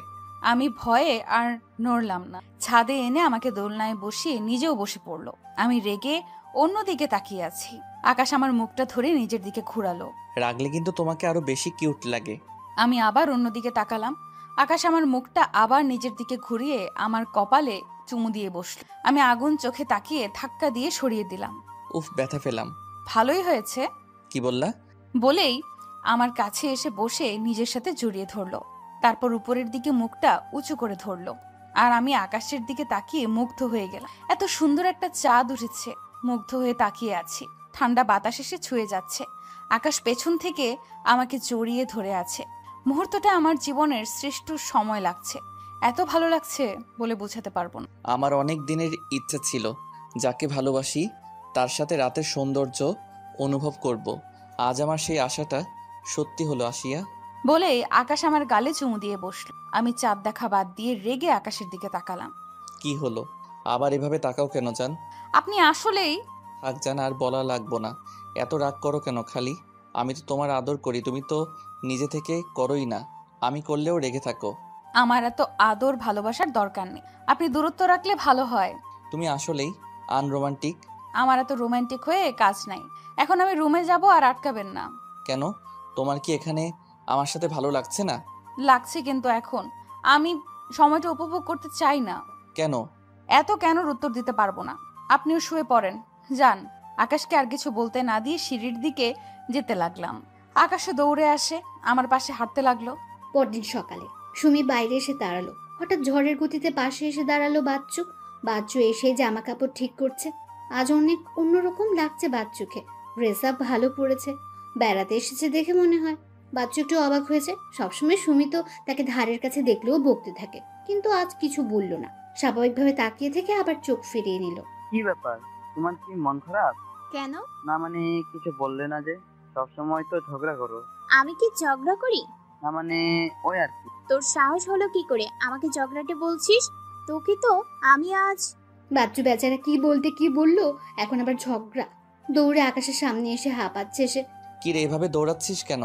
[SPEAKER 1] আমি ভয়ে আর নড়লাম না। ছাদে এনে আমাকে দোলনায় বসিয়ে নিজেও বসে পড়লো। আমি রেগে অন্যদিকে তাকিয়ে আছি। আকাশ আমার মুখটা ধরে নিজের দিকে ঘুরালো।
[SPEAKER 2] রাগলে কিন্তু তোমাকে আরো বেশি কিউট লাগে।
[SPEAKER 1] আমি আবার অন্যদিকে তাকালাম। আকাশ আমার মুখটা আবার নিজের দিকে ঘুরিয়ে আমার কপালে চুমু দিয়ে বসলো। আমি আগুন চোখে তাকিয়ে ধাক্কা দিয়ে সরিয়ে দিলাম।
[SPEAKER 2] উফ, ব্যথা পেলাম।
[SPEAKER 1] ভালোই হয়েছে।
[SPEAKER 2] কি বললা?
[SPEAKER 1] বলেই আমার কাছে এসে বসে নিজের সাথে জড়িয়ে ধরলো। তারপর উপরের দিকে মুখটা উঁচু করে ধরলো। আর আমি আকাশের দিকে তাকিয়ে মুগ্ধ হয়ে গেলাম। এত সুন্দর একটা চাঁদ উঠেছে। মুগ্ধ হয়ে তাকিয়ে আছি। ঠান্ডা বাতাস এসে ছুঁয়ে যাচ্ছে। আকাশ পেছন থেকে আমাকে জড়িয়ে ধরে আছে। মুহূর্তটা আমার জীবনের শ্রেষ্ঠ সময় লাগছে। এত ভালো লাগছে বলে বোঝাতে পারবো না।
[SPEAKER 2] আমার অনেক দিনের ইচ্ছা ছিল যাকে ভালোবাসি তার সাথে রাতের সৌন্দর্য অনুভব করব। আজ আমার সেই আশাটা সত্যি হলো আশিয়া।
[SPEAKER 1] বলেই আকাশ আমার গালে চুমু দিয়ে বসলো। আমি চাঁদ দেখা বাদ দিয়ে রেগে আকাশের দিকে তাকালাম।
[SPEAKER 2] কি হলো? আবার এভাবে তাকাও কেন জান?
[SPEAKER 1] আপনি আসলেই।
[SPEAKER 2] থাক জান, আর বলা লাগবো না। এত রাগ করো কেন খালি? আমি তো তোমার আদর করি, তুমি তো নিজে থেকে করোই না। আমি করলেও রেগে থাকো।
[SPEAKER 1] আমার এত আদর ভালোবাসার দরকার নেই। আপনি দূরত্ব রাখলে ভালো হয়।
[SPEAKER 2] তুমি আসলেই আনরোমান্টিক।
[SPEAKER 1] আমার এত রোমান্টিক হয়ে কাজ নাই। এখন আমি রুমে যাব, আর আটকাবেন না।
[SPEAKER 2] কেন? তোমার কি এখানে আমার সাথে ভালো লাগছে না?
[SPEAKER 1] লাগছে, কিন্তু এখন আমি সময়টা উপভোগ করতে চাই না।
[SPEAKER 2] কেন?
[SPEAKER 1] এত কেনর উত্তর দিতে পারবো না। আপনিও শুয়ে পড়েন, যান। আকাশকে আর কিছু বলতে না দিয়ে সিঁড়ির দিকে যেতে লাগলাম। আকাশও দৌড়ে আসে, আমার পাশে হাঁটতে লাগলো।
[SPEAKER 5] পরদিন সকালে সুমি বাইরে এসে দাঁড়ালো। হঠাৎ ঝড়ের গতিতে পাশে এসে দাঁড়ালো বাচ্চু। বাচ্চু এসে জামা কাপড় ঠিক করছে। আজ অনেক অন্যরকম লাগছে বাচ্চুকে। ড্রেস আপ ভালো পড়েছে, বেড়াতে এসেছে দেখে মনে হয়। বাচ্চু একটু অবাক হয়েছে। সবসময় সুমি তো তাকে ধারের কাছে দেখলেও বকতে থাকে, কিন্তু আজ কিছু বলল না। স্বাভাবিকভাবে তাকিয়ে থেকে আবার চোখ ফিরিয়ে নিল।
[SPEAKER 6] কি ব্যাপার, তোমার কি মন খারাপ?
[SPEAKER 7] কেন?
[SPEAKER 6] না মানে কিছু বললে না যে, সবসময় তো ঝগড়া করো।
[SPEAKER 7] আমি কি ঝগড়া করি?
[SPEAKER 6] না মানে ওই আর কি।
[SPEAKER 7] তোর সাহস হলো কি করে আমাকে ঝগড়াটে বলছিস? তোকে তো আমি আজ।
[SPEAKER 5] বাচ্চু বেচারা কি বলতে কি বললো, এখন আবার ঝগড়া। দৌড়ে আকাশের সামনে এসে হাঁপাচ্ছে সে।
[SPEAKER 2] কি রে, এভাবে দৌড়াচ্ছিস কেন?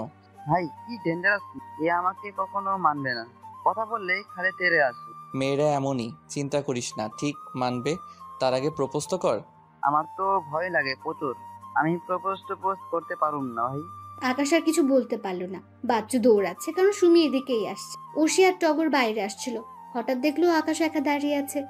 [SPEAKER 6] ভাই কি ডেঞ্জারাস, এ আমাকে কখনো মানবে না, কথা বললেই খালি তেরে আসে।
[SPEAKER 2] মেয়েরা এমনই, চিন্তা করিস না, ঠিক মানবে। তার আগে প্রপোজ তো কর।
[SPEAKER 6] আমার তো ভয় লাগে প্রচুর, আমি প্রপোজ টোপোজ করতে পারুম না ভাই।
[SPEAKER 5] আকাশ আর কিছু বলতে পারলো না। বাচ্চু দৌড়াচ্ছে, কারণ সুমি এদিকেই আসছে। ওশি আর টগর বাইরে আসছিল। হঠাৎ দেখলো আকাশ একা দাঁড়িয়ে আছে।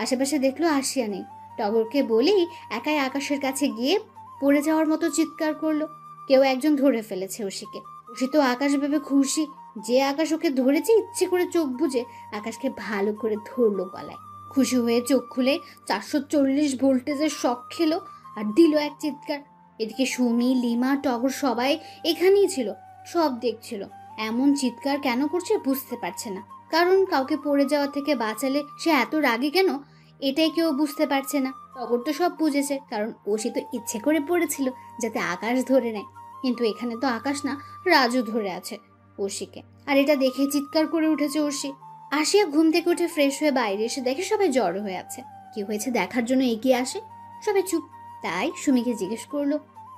[SPEAKER 5] আশেপাশে দেখলো আসিয়া নেই। টগরকে বলেই একাই আকাশের কাছে গিয়ে পড়ে যাওয়ার মতো চিৎকার করলো। কেউ একজন ধরে ফেলেছে ওশিকে। ওশি তো আকাশ ভেবে খুশি যে আকাশ ওকে ধরেছে। ইচ্ছে করে চোখ বুজে আকাশকে ভালো করে ধরলো গলায়। খুশি হয়ে চোখ খুলে 440 ভোল্টেজের শক খেলো আর দিল এক চিৎকার। এদিকে সুমি, লিমা, টগর সবাই এখানেই ছিল, সব দেখছিল। এমন চিৎকার কেন করছে বুঝতে পারছে না, কারণ কাউকে পড়ে যাওয়া থেকে বাঁচালে সে এত রাগী কেন, এটাই কেউ বুঝতে পারছে না। টগর তো সব বুঝেছে, কারণ ওসি তো ইচ্ছে করে পড়েছিল যাতে আকাশ ধরে নেয়। কিন্তু এখানে তো আকাশ না, রাজু ধরে আছে ওশিকে। আর এটা দেখে চিৎকার করে উঠেছে ওশি। আসিয়া ঘুম থেকে উঠে ফ্রেশ হয়ে বাইরে এসে দেখে সবাই জড়ো হয়ে আছে। কি হয়েছে দেখার জন্য এগিয়ে আসে। সবাই চুপ। তাই সুমিকে জিজ্ঞেস করলো,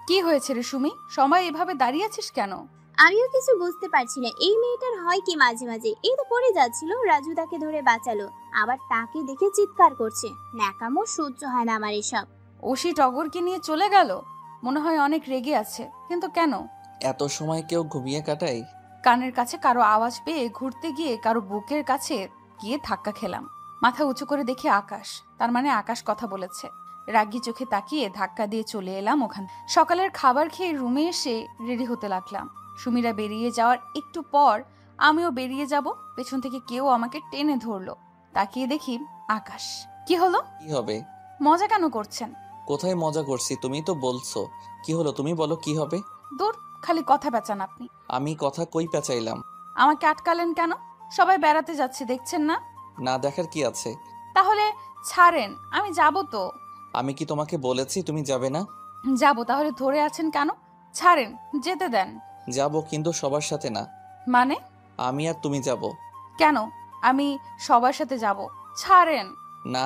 [SPEAKER 1] কি হয়েছে রে সুমি, সময় এভাবে দাঁড়িয়ে আছিস কেন?
[SPEAKER 7] আমিও কিছু বুঝতে পারছি না, এই মেয়েটার হয় কি মাঝে মাঝে। এই তো পড়ে যাচ্ছিল, রাজু তাকে ধরে বাঁচালো, আবার তাকে দেখে চিৎকার করছে। ন্যাকামো সহ্য হয় না আমার এসব।
[SPEAKER 1] ওশি টগরকে নিয়ে চলে গেল, মনে হয় অনেক রেগে আছে। কিন্তু কেন?
[SPEAKER 2] এত সময় কেউ ঘুমিয়ে কাটায়?
[SPEAKER 1] কানের কাছে কারো আওয়াজ পেয়ে ঘুরতে গিয়ে কারো বুকের কাছে গিয়ে ধাক্কা খেলাম। মাথা উঁচু করে দেখি আকাশ, তার মানে আকাশ কথা বলেছে। রাগী চোখে তাকিয়ে ধাক্কা দিয়ে চলে এলাম ওখান। সকালের খাবার খেয়ে রুমে এসে রেডি হতে লাগলাম। সুমিরা বেরিয়ে যাওয়ার একটু পর আমিও বেরিয়ে যাব, পেছন থেকে কেউ আমাকে টেনে ধরলো। তাকিয়ে দেখি আকাশ। কি হলো?
[SPEAKER 2] কি হবে?
[SPEAKER 1] মজা কেন করছেন?
[SPEAKER 2] কোথায় মজা করছি? তুমি তো বলছো। কি হলো তুমি বলো, কি হবে?
[SPEAKER 1] দূর, খালি কথা পেঁচান আপনি।
[SPEAKER 2] আমি কথা কই পেঁচাইলাম?
[SPEAKER 1] আমাকে আটকালেন কেন? সবাই বেড়াতে যাচ্ছে, দেখছেন না?
[SPEAKER 2] না দেখার কি আছে?
[SPEAKER 1] তাহলে ছাড়েন, আমি যাব তো।
[SPEAKER 2] আমি কি তোমাকে বলেছি তুমি যাবে না?
[SPEAKER 1] যাব, তাহলে ধরে আছেন কেন? ছাড়েন, যেতে দেন।
[SPEAKER 2] যাব, কিন্তু সবার সাথে না।
[SPEAKER 1] মানে?
[SPEAKER 2] আমি আর তুমি যাব।
[SPEAKER 1] কেন? আমি সবার সাথে যাব। ছাড়েন।
[SPEAKER 2] না,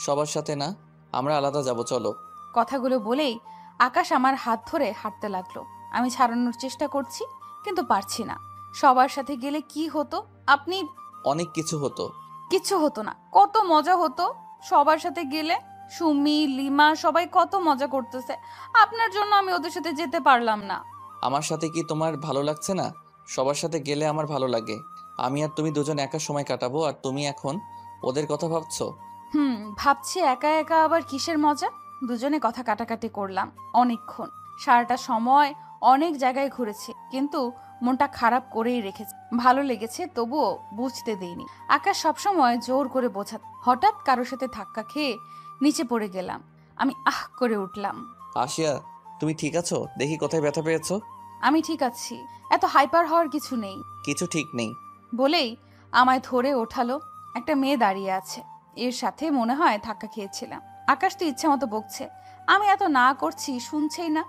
[SPEAKER 2] সবার সাথে না, আমরা আলাদা যাব, চলো।
[SPEAKER 1] কথাগুলো বলেই আকাশ আমার হাত ধরে হাঁটতে লাগলো। আমি ছাড়ানোর চেষ্টা করছি, কিন্তু পারছি না। সবার সাথে গেলে কি হতো? আপনি।
[SPEAKER 2] অনেক কিছু হতো।
[SPEAKER 1] কিচ্ছু হতো না, কত মজা হতো সবার সাথে গেলে। সুমি, লিমা সবাই কত মজা করতেছে, আপনার জন্য আমি ওদের সাথে যেতে পারলাম না।
[SPEAKER 2] আমার সাথে কি তোমার ভালো লাগছে না? সবার সাথে গেলে আমার ভালো লাগে। আমি আর তুমি দুজন একা সময় কাটাবো, আর তুমি এখন ওদের কথা ভাবছো।
[SPEAKER 1] ভাবছি একা একা আবার কিসের মজা। দুজনে কথা কাটাকাটি করলাম অনেকক্ষণ। সারাটা সময় অনেক জায়গায় ঘুরেছি, কিন্তু মনটা খারাপ করেই রেখেছে। ভালো লেগেছে তবুও বুঝতে দেইনি। আকাশ সবসময় জোর করে বোঝা। হঠাৎ কারোর সাথে ধাক্কা খেয়ে নিচে পড়ে গেলাম। আমি আহ করে উঠলাম।
[SPEAKER 2] আশিয়া, তুমি ঠিক আছো? দেখি কোথায় ব্যথা পেয়েছো।
[SPEAKER 1] আমি ঠিক আছি, এত হাইপার হওয়ার কিছু নেই।
[SPEAKER 2] কিছু ঠিক নেই
[SPEAKER 1] বলেই আমায় ধরে ওঠালো। একটা মেয়ে দাঁড়িয়ে আছে, এর সাথে মনে হয় ধাক্কা খেয়েছিলাম। আকাশ তো ইচ্ছে মতো বকছে, আমি এত না করছি শুনছেই না।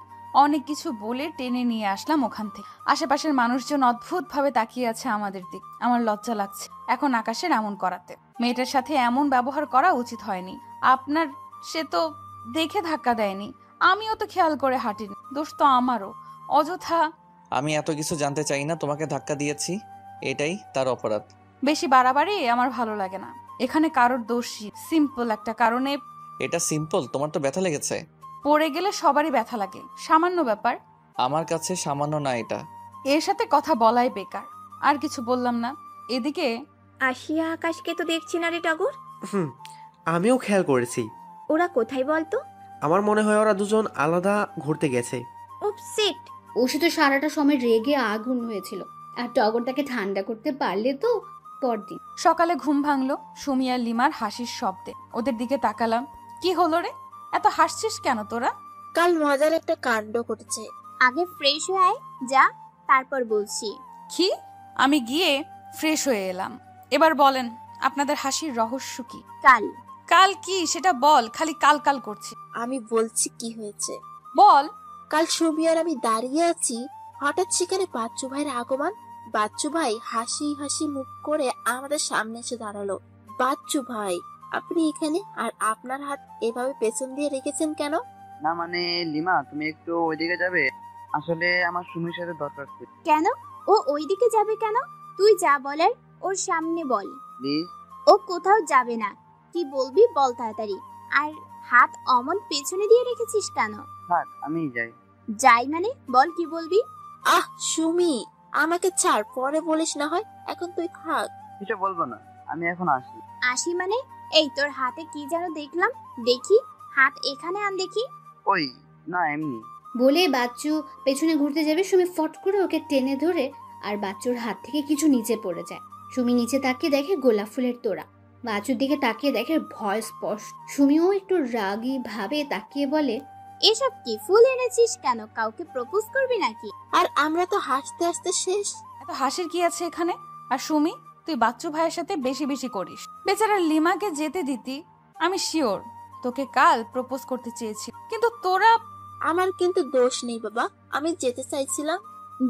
[SPEAKER 1] অনেক কিছু বলে টেনে নিয়ে আসলাম ওখান থেকে। আশেপাশের মানুষজন অদ্ভুত ভাবে তাকিয়ে আছে আমাদের দিক। আমার লজ্জা লাগছে এখন আকাশের এমন করাতে। মেয়েটার সাথে এমন ব্যবহার করা উচিত হয়নি আপনার। সে তো দেখে ধাক্কা দেয়নি, আমিও তো খেয়াল করে হাঁটিনি। দোষ তো আমারও, অযথা।
[SPEAKER 2] আমি এত কিছু জানতে চাই না, তোমাকে ধাক্কা দিয়েছি, এটাই তার অপরাধ।
[SPEAKER 1] বেশি বাড়াবাড়ি আমার ভালো লাগে না। এখানে কারোর দোষী, সিম্পল একটা কারণে।
[SPEAKER 2] এটা সিম্পল? তোমার তো ব্যথা লেগেছে।
[SPEAKER 1] পড়ে গেলে সবারই ব্যথা লাগে, সামান্য ব্যাপার।
[SPEAKER 2] আমার কাছে সামান্য না এটা।
[SPEAKER 1] এর সাথে কথা বলাই বেকার, আর কিছু বললাম না। এদিকে
[SPEAKER 3] আসিয়া আকাশকে তো দেখছি না রে টগর।
[SPEAKER 4] আমিও খেয়াল করেছি।
[SPEAKER 3] ওরা কোথায় বলতো?
[SPEAKER 4] আমার মনে হয় ওরা দুজন আলাদা ঘুরতে গেছে।
[SPEAKER 3] উপসেট।
[SPEAKER 5] ওষুধ তো সারাটা সময় রেগে আগুন হয়েছিল, আর টগর তাকে ঠান্ডা করতে পারলে তো পরদিন।
[SPEAKER 1] সকালে ঘুম ভাঙলো সুমি আর লিমার হাসির শব্দে। ওদের দিকে তাকালাম। কি হলো রে, এত হাসছিস কেন তোরা?
[SPEAKER 11] কাল মজার একটা কাণ্ড ঘটেছে।
[SPEAKER 3] আগে ফ্রেশ হয়ে আয়, যা, তারপর বলছি।
[SPEAKER 1] কি? আমি গিয়ে ফ্রেশ হয়ে এলাম। এবার বলেন আপনাদের হাসির রহস্য কি?
[SPEAKER 3] কাল।
[SPEAKER 1] কাল কি সেটা বল, খালি কাল কাল করছি।
[SPEAKER 11] আমি বলছি কি হয়েছে।
[SPEAKER 1] বল।
[SPEAKER 11] কাল সুমি আর আমি দাঁড়িয়ে আছি, হঠাৎ সেখানে বাচ্চু ভাইয়ের আগমন। বাচ্চু ভাই হাসি হাসি মুখ করে আমাদের সামনে এসে দাঁড়ালো। বাচ্চু ভাই, আপনি এখানে, আর আপনার হাত এভাবে পেছন দিয়ে রেখেছেন কেন?
[SPEAKER 6] না মানে লিমা, তুমি একটু ওইদিকে যাবে? আসলে আমার সুমির সাথে দরকার ছিল।
[SPEAKER 3] কেন? ও ওইদিকে যাবে কেন? তুই যা বলার ওর সামনে বল।
[SPEAKER 6] প্লিজ।
[SPEAKER 3] ও কোথাও যাবে না। কি বলবি বল তাড়াতাড়ি। আর হাত অমন পেছনে দিয়ে রেখেছিস কেন?
[SPEAKER 6] থাক, আমি যাই।
[SPEAKER 3] যাই মানে বল, কি বলবি?
[SPEAKER 11] আহ সুমি, আমাকে ছাড়, পরে বলিস না হয়, এখন তুই থাক।
[SPEAKER 6] কিছু বলবো না, আমি এখন আসি।
[SPEAKER 3] আসি মানে? এই তোর হাতে কি যেন দেখলাম। দেখি, হাত এখানে আন দেখি।
[SPEAKER 6] ওই না, এমনি।
[SPEAKER 5] বলে বাচ্চু পেছনে ঘুরতে যাবে, সুমি ফট করে ওকে টেনে ধরে, আর বাচ্চুর হাত থেকে কিছু নিচে পড়ে যায়। সুমি নিচে তাকিয়ে দেখে গোলাপ ফুলের তোড়া। বাচ্চুর দিকে তাকিয়ে দেখে ভয় স্পষ্ট। সুমিও একটু রাগী ভাবে তাকিয়ে বলে,
[SPEAKER 3] এসব কি ফুল এনেছিস কেন? কাউকে প্রপোজ করবি নাকি?
[SPEAKER 11] আর আমরা তো হাসতে হাসতে শেষ।
[SPEAKER 1] এত হাসির কি আছে এখানে? আর সুমি, তুই বাচ্চু ভাইয়ের সাথে বেশি বেশি করিস। বেচারা লিমাকে যেতে দিতি। আমি শিওর তোকে কাল প্রপোজ করতে চেয়েছি, কিন্তু তোরা।
[SPEAKER 11] আমার কিন্তু দোষ নেই বাবা, আমি যেতে চাইছিলাম।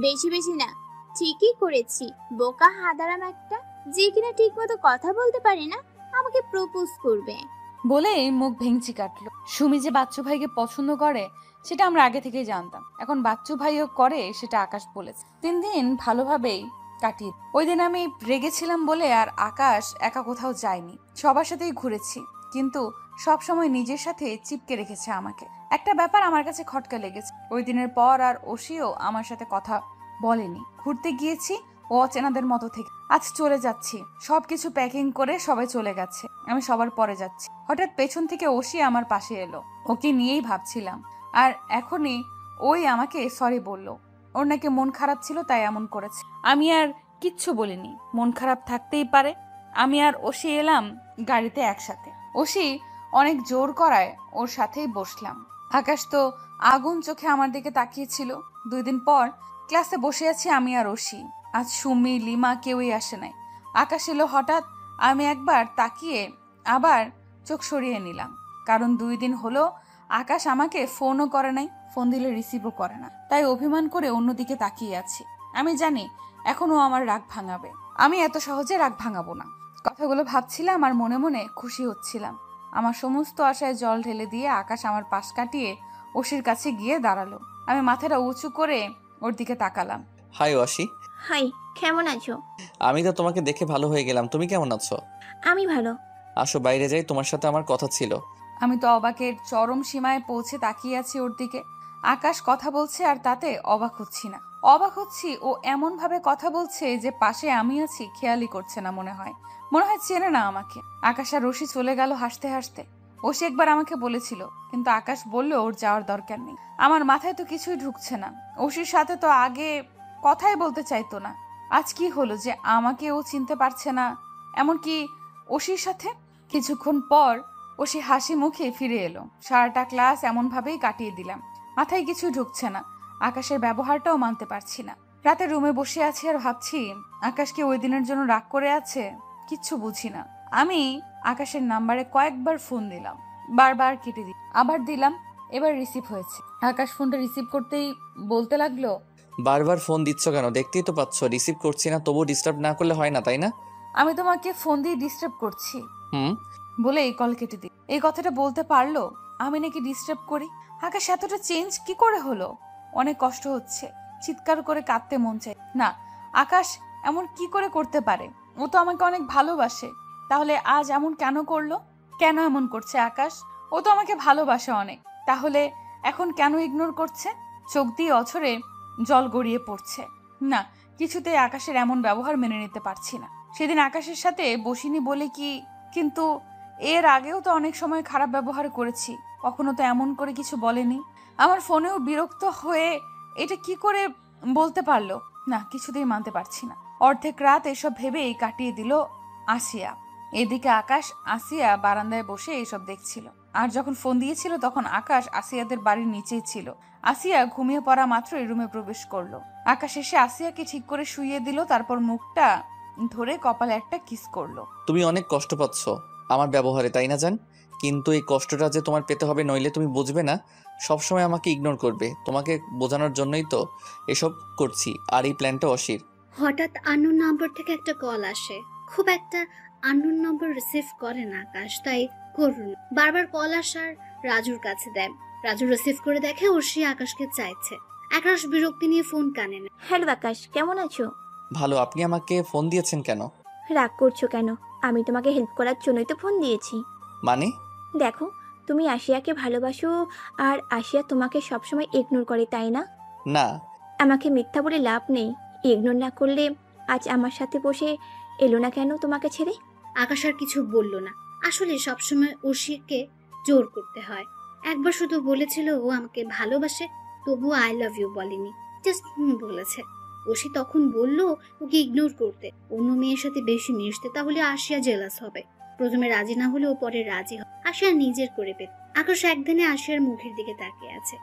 [SPEAKER 3] বেশি বেশি না, ঠিকই করেছি। বোকা হাদারাম একটা, যে কিনা ঠিক মতো কথা বলতে পারে না, আমাকে প্রপোজ করবে
[SPEAKER 1] বলেই মুখ ভেঙচি কাটলো। সুমি যে বাচ্চু ভাইকে পছন্দ করে সেটা আমরা আগে থেকেই জানতাম। এখন বাচ্চু ভাইও করে সেটা আকাশ বলেছে। 3 দিন ভালোভাবেই কাটিয়ে। ওই দিন আমি রেগেছিলাম বলে আর আকাশ একা কোথাও যায়নি, সবার সাথেই ঘুরেছি, কিন্তু সব সময় নিজের সাথে চিপকে রেখেছে আমাকে। একটা ব্যাপার আমার কাছে খটকা লেগেছে। ওই দিনের পর আর ওশিও আমার সাথে কথা বলেনি। ঘুরতে গিয়েছি ও অচেনাদের মতো থেকে। আজ চলে যাচ্ছি, সবকিছু প্যাকিং করে সবাই চলে গেছে, আমি সবার পরে যাচ্ছি। হঠাৎ পেছন থেকে ওশি আমার পাশে এলো। ওকে নিয়েই ভাবছিলাম, আর এখনই ওই আমাকে সরি বলল। ওর নাকি মন খারাপ ছিল তাই এমন করেছে। আমি আর কিচ্ছু বলিনি, মন খারাপ থাকতেই পারে। আমি আর ওশি এলাম গাড়িতে একসাথে। ওশি অনেক জোর করায় ওর সাথেই বসলাম। আকাশ তো আগুন চোখে আমার দিকে তাকিয়েছিল। 2 দিন পর ক্লাসে বসে আছি আমি আর ওশি। আজ সুমি লিমা কেউই আসে নাই। আকাশ এলো হঠাৎ। আমি একবার তাকিয়ে আবার চোখ সরিয়ে নিলাম, কারণ 2 দিন হলো আকাশ আমাকে ফোনও করে নাই, ফোন দিলে রিসিভও করে না। তাই অভিমান করে অন্যদিকে তাকিয়ে আছি। আমি জানি এখনো আমার রাগ ভাঙাবে। আমি এত সহজে রাগ ভাঙাবো না। কথাগুলো ভাবছিলাম আর মনে মনে খুশি হচ্ছিলাম। আমার সমস্ত আশায় জল ঢেলে দিয়ে আকাশ আমার পাশ কাটিয়ে ওশির কাছে গিয়ে দাঁড়ালো। আমি মাথাটা উঁচু করে ওর দিকে তাকালাম।
[SPEAKER 2] হাই ওয়াসি।
[SPEAKER 3] হাই, কেমন আছো?
[SPEAKER 2] আমি তো তোমাকে দেখে ভালো হয়ে গেলাম, তুমি কেমন আছো?
[SPEAKER 3] আমি ভালো।
[SPEAKER 2] আসো বাইরে যাই, তোমার সাথে আমার কথা ছিল।
[SPEAKER 1] আমি তো অবাকের চরম সীমায় পৌঁছে তাকিয়ে আছি ওর দিকে। আকাশ কথা বলছে আর তাতে অবাক হচ্ছি না। অবাক হচ্ছি ও এমন ভাবে কথা বলছে যে পাশে আমি আছি খেয়ালই করছে না। মনে হয় চেনে না আমাকে। আকাশ আর রশি চলে গেল হাসতে হাসতে। ও সে একবার আমাকে বলেছিল, কিন্তু আকাশ বলল ওর যাওয়ার দরকার নেই। আমার মাথায় তো কিছুই ঢুকছে না। ওশির সাথে তো আগে কথাই বলতে চাইতো না, আজ কি হলো যে আমাকে ও চিনতে পারছে না? এমনকি ওশির সাথে। কিছুক্ষণ পর ওশি হাসি মুখে ফিরে এলো। সারাটা ক্লাস এমন ভাবেই কাটিয়ে দিলাম, মাথায় কিছু ঢুকছে না। আকাশের ব্যবহারটাও মানতে পারছি না। রাতে রুমে বসে আছি আর ভাবছি আকাশ কি ওই দিনের জন্য রাগ করে আছে, কিচ্ছু বুঝি না। আমি আকাশের নাম্বারে কয়েকবার ফোন দিলাম, বারবার কেটে দিই, আবার দিলাম, এবার রিসিভ হয়েছে। আকাশ ফোনটা রিসিভ করতেই বলতে লাগলো,
[SPEAKER 2] বারবার ফোন দিচ্ছ কেন? দেখতেই তো পাচ্ছ রিসিভ করছি না, তবু ডিস্টার্ব না করলে হয় না, তাই না?
[SPEAKER 1] আমি তোমাকে ফোন দিয়ে ডিস্টার্ব করছি বলে এই কল কেটে দিই। এই কথাটা বলতে পারলো আমি নাকি ডিস্টার্ব করি। আকাশ এতটা চেঞ্জ কি করে হলো? অনেক কষ্ট হচ্ছে, চিৎকার করে কাঁদতে মন চাই না। আকাশ এমন কি করে করতে পারে? ও তো আমাকে অনেক ভালোবাসে, তাহলে আজ এমন কেন করলো? কেন এমন করছে আকাশ? ও তো আমাকে ভালোবাসে অনেক, তাহলে এখন কেন ইগনোর করছে? চোখ দিয়ে অঝরে জল গড়িয়ে পড়ছে। না, কিছুতেই আকাশের এমন ব্যবহার মেনে নিতে পারছি না। সেদিন আকাশের সাথে বসিনি বলে কি, কিন্তু এর আগেও তো অনেক সময় খারাপ ব্যবহার করেছি। কখনো তো এমন করে কিছু বলেনি। আমার ফোনেও বিরক্ত হয়ে এটা কি করে বলতে পারলো? না, কিছুতেই মানতে পারছি না। অর্ধেক রাত এসব ভেবেই কাটিয়ে দিল আসিয়া। এদিকে আকাশ আসিয়া বারান্দায় বসে এসব দেখছিল। আর যখন ফোন দিয়েছিল তখন আকাশ আসিয়াদের বাড়ির নিচেই ছিল। আসিয়া ঘুমিয়ে পড়া মাত্রই রুমে প্রবেশ করলো। আকাশ এসে আসিয়াকে ঠিক করে শুইয়ে দিল, তারপর মুখটা ধরে কপালে একটা কিস করলো।
[SPEAKER 2] তুমি অনেক কষ্ট পাচ্ছ আমার ব্যবহারে, তাই না জান? কিন্তু এই কষ্টটা যে তোমার পেতে হবে, নইলে তুমি বুঝবে না। সবসময় আমাকে ইগনোর করবে। তোমাকে বোঝানোর জন্যই তো এসব করছি। আর এই প্ল্যানটা অসির।
[SPEAKER 5] হঠাৎ আননোন নাম্বার থেকে একটা কল আসে। খুব একটা আননোন নম্বর রিসিভ করে না আকাশ, তাই করুন। বারবার কল আসার রাজুর কাছে দেয়। রাজু রিসিভ করে দেখে অর্ষি আকাশকে চাইছে। আকাশ বিরক্তি নিয়ে ফোন কানে নেয়।
[SPEAKER 3] হ্যালো আকাশ, কেমন আছো?
[SPEAKER 2] ভালো। আপনি আমাকে ফোন দিয়েছেন কেন?
[SPEAKER 3] রাগ করছো কেন? আমি তোমাকে হেল্প করার জন্যই তো ফোন দিয়েছি।
[SPEAKER 2] মানে?
[SPEAKER 3] দেখো, তুমি আশিয়াকে ভালোবাসো আর আশিয়া তোমাকে সবসময় ইগনোর করে, তাই না?
[SPEAKER 2] না।
[SPEAKER 3] আমাকে মিথ্যা বলে লাভ নেই। ইগনোর না করলে আজ আমার সাথে বসে এলো না কেন তোমাকে ছেড়ে?
[SPEAKER 5] আকাশ আর কিছু বলল না। আসলে সবসময় অর্ষিকে জোর করতে হয়। একবার শুধু বলেছিল ও আমাকে ভালোবাসে, তবু আই লাভ ইউ বলেনি, জাস্ট বলেছে। অর্ষি তখন বলল ওকে ইগনোর করতে, অন্য মেয়ের সাথে বেশি মিশতে, তাহলে আশিয়া জেলাস হবে। প্রথমে রাজি না হলেও পরে রাজি হয়। আশিয়া নিজের করে পেত। আকাশ একদিনে আশিয়ার মুখের দিকে তাকিয়ে আছে।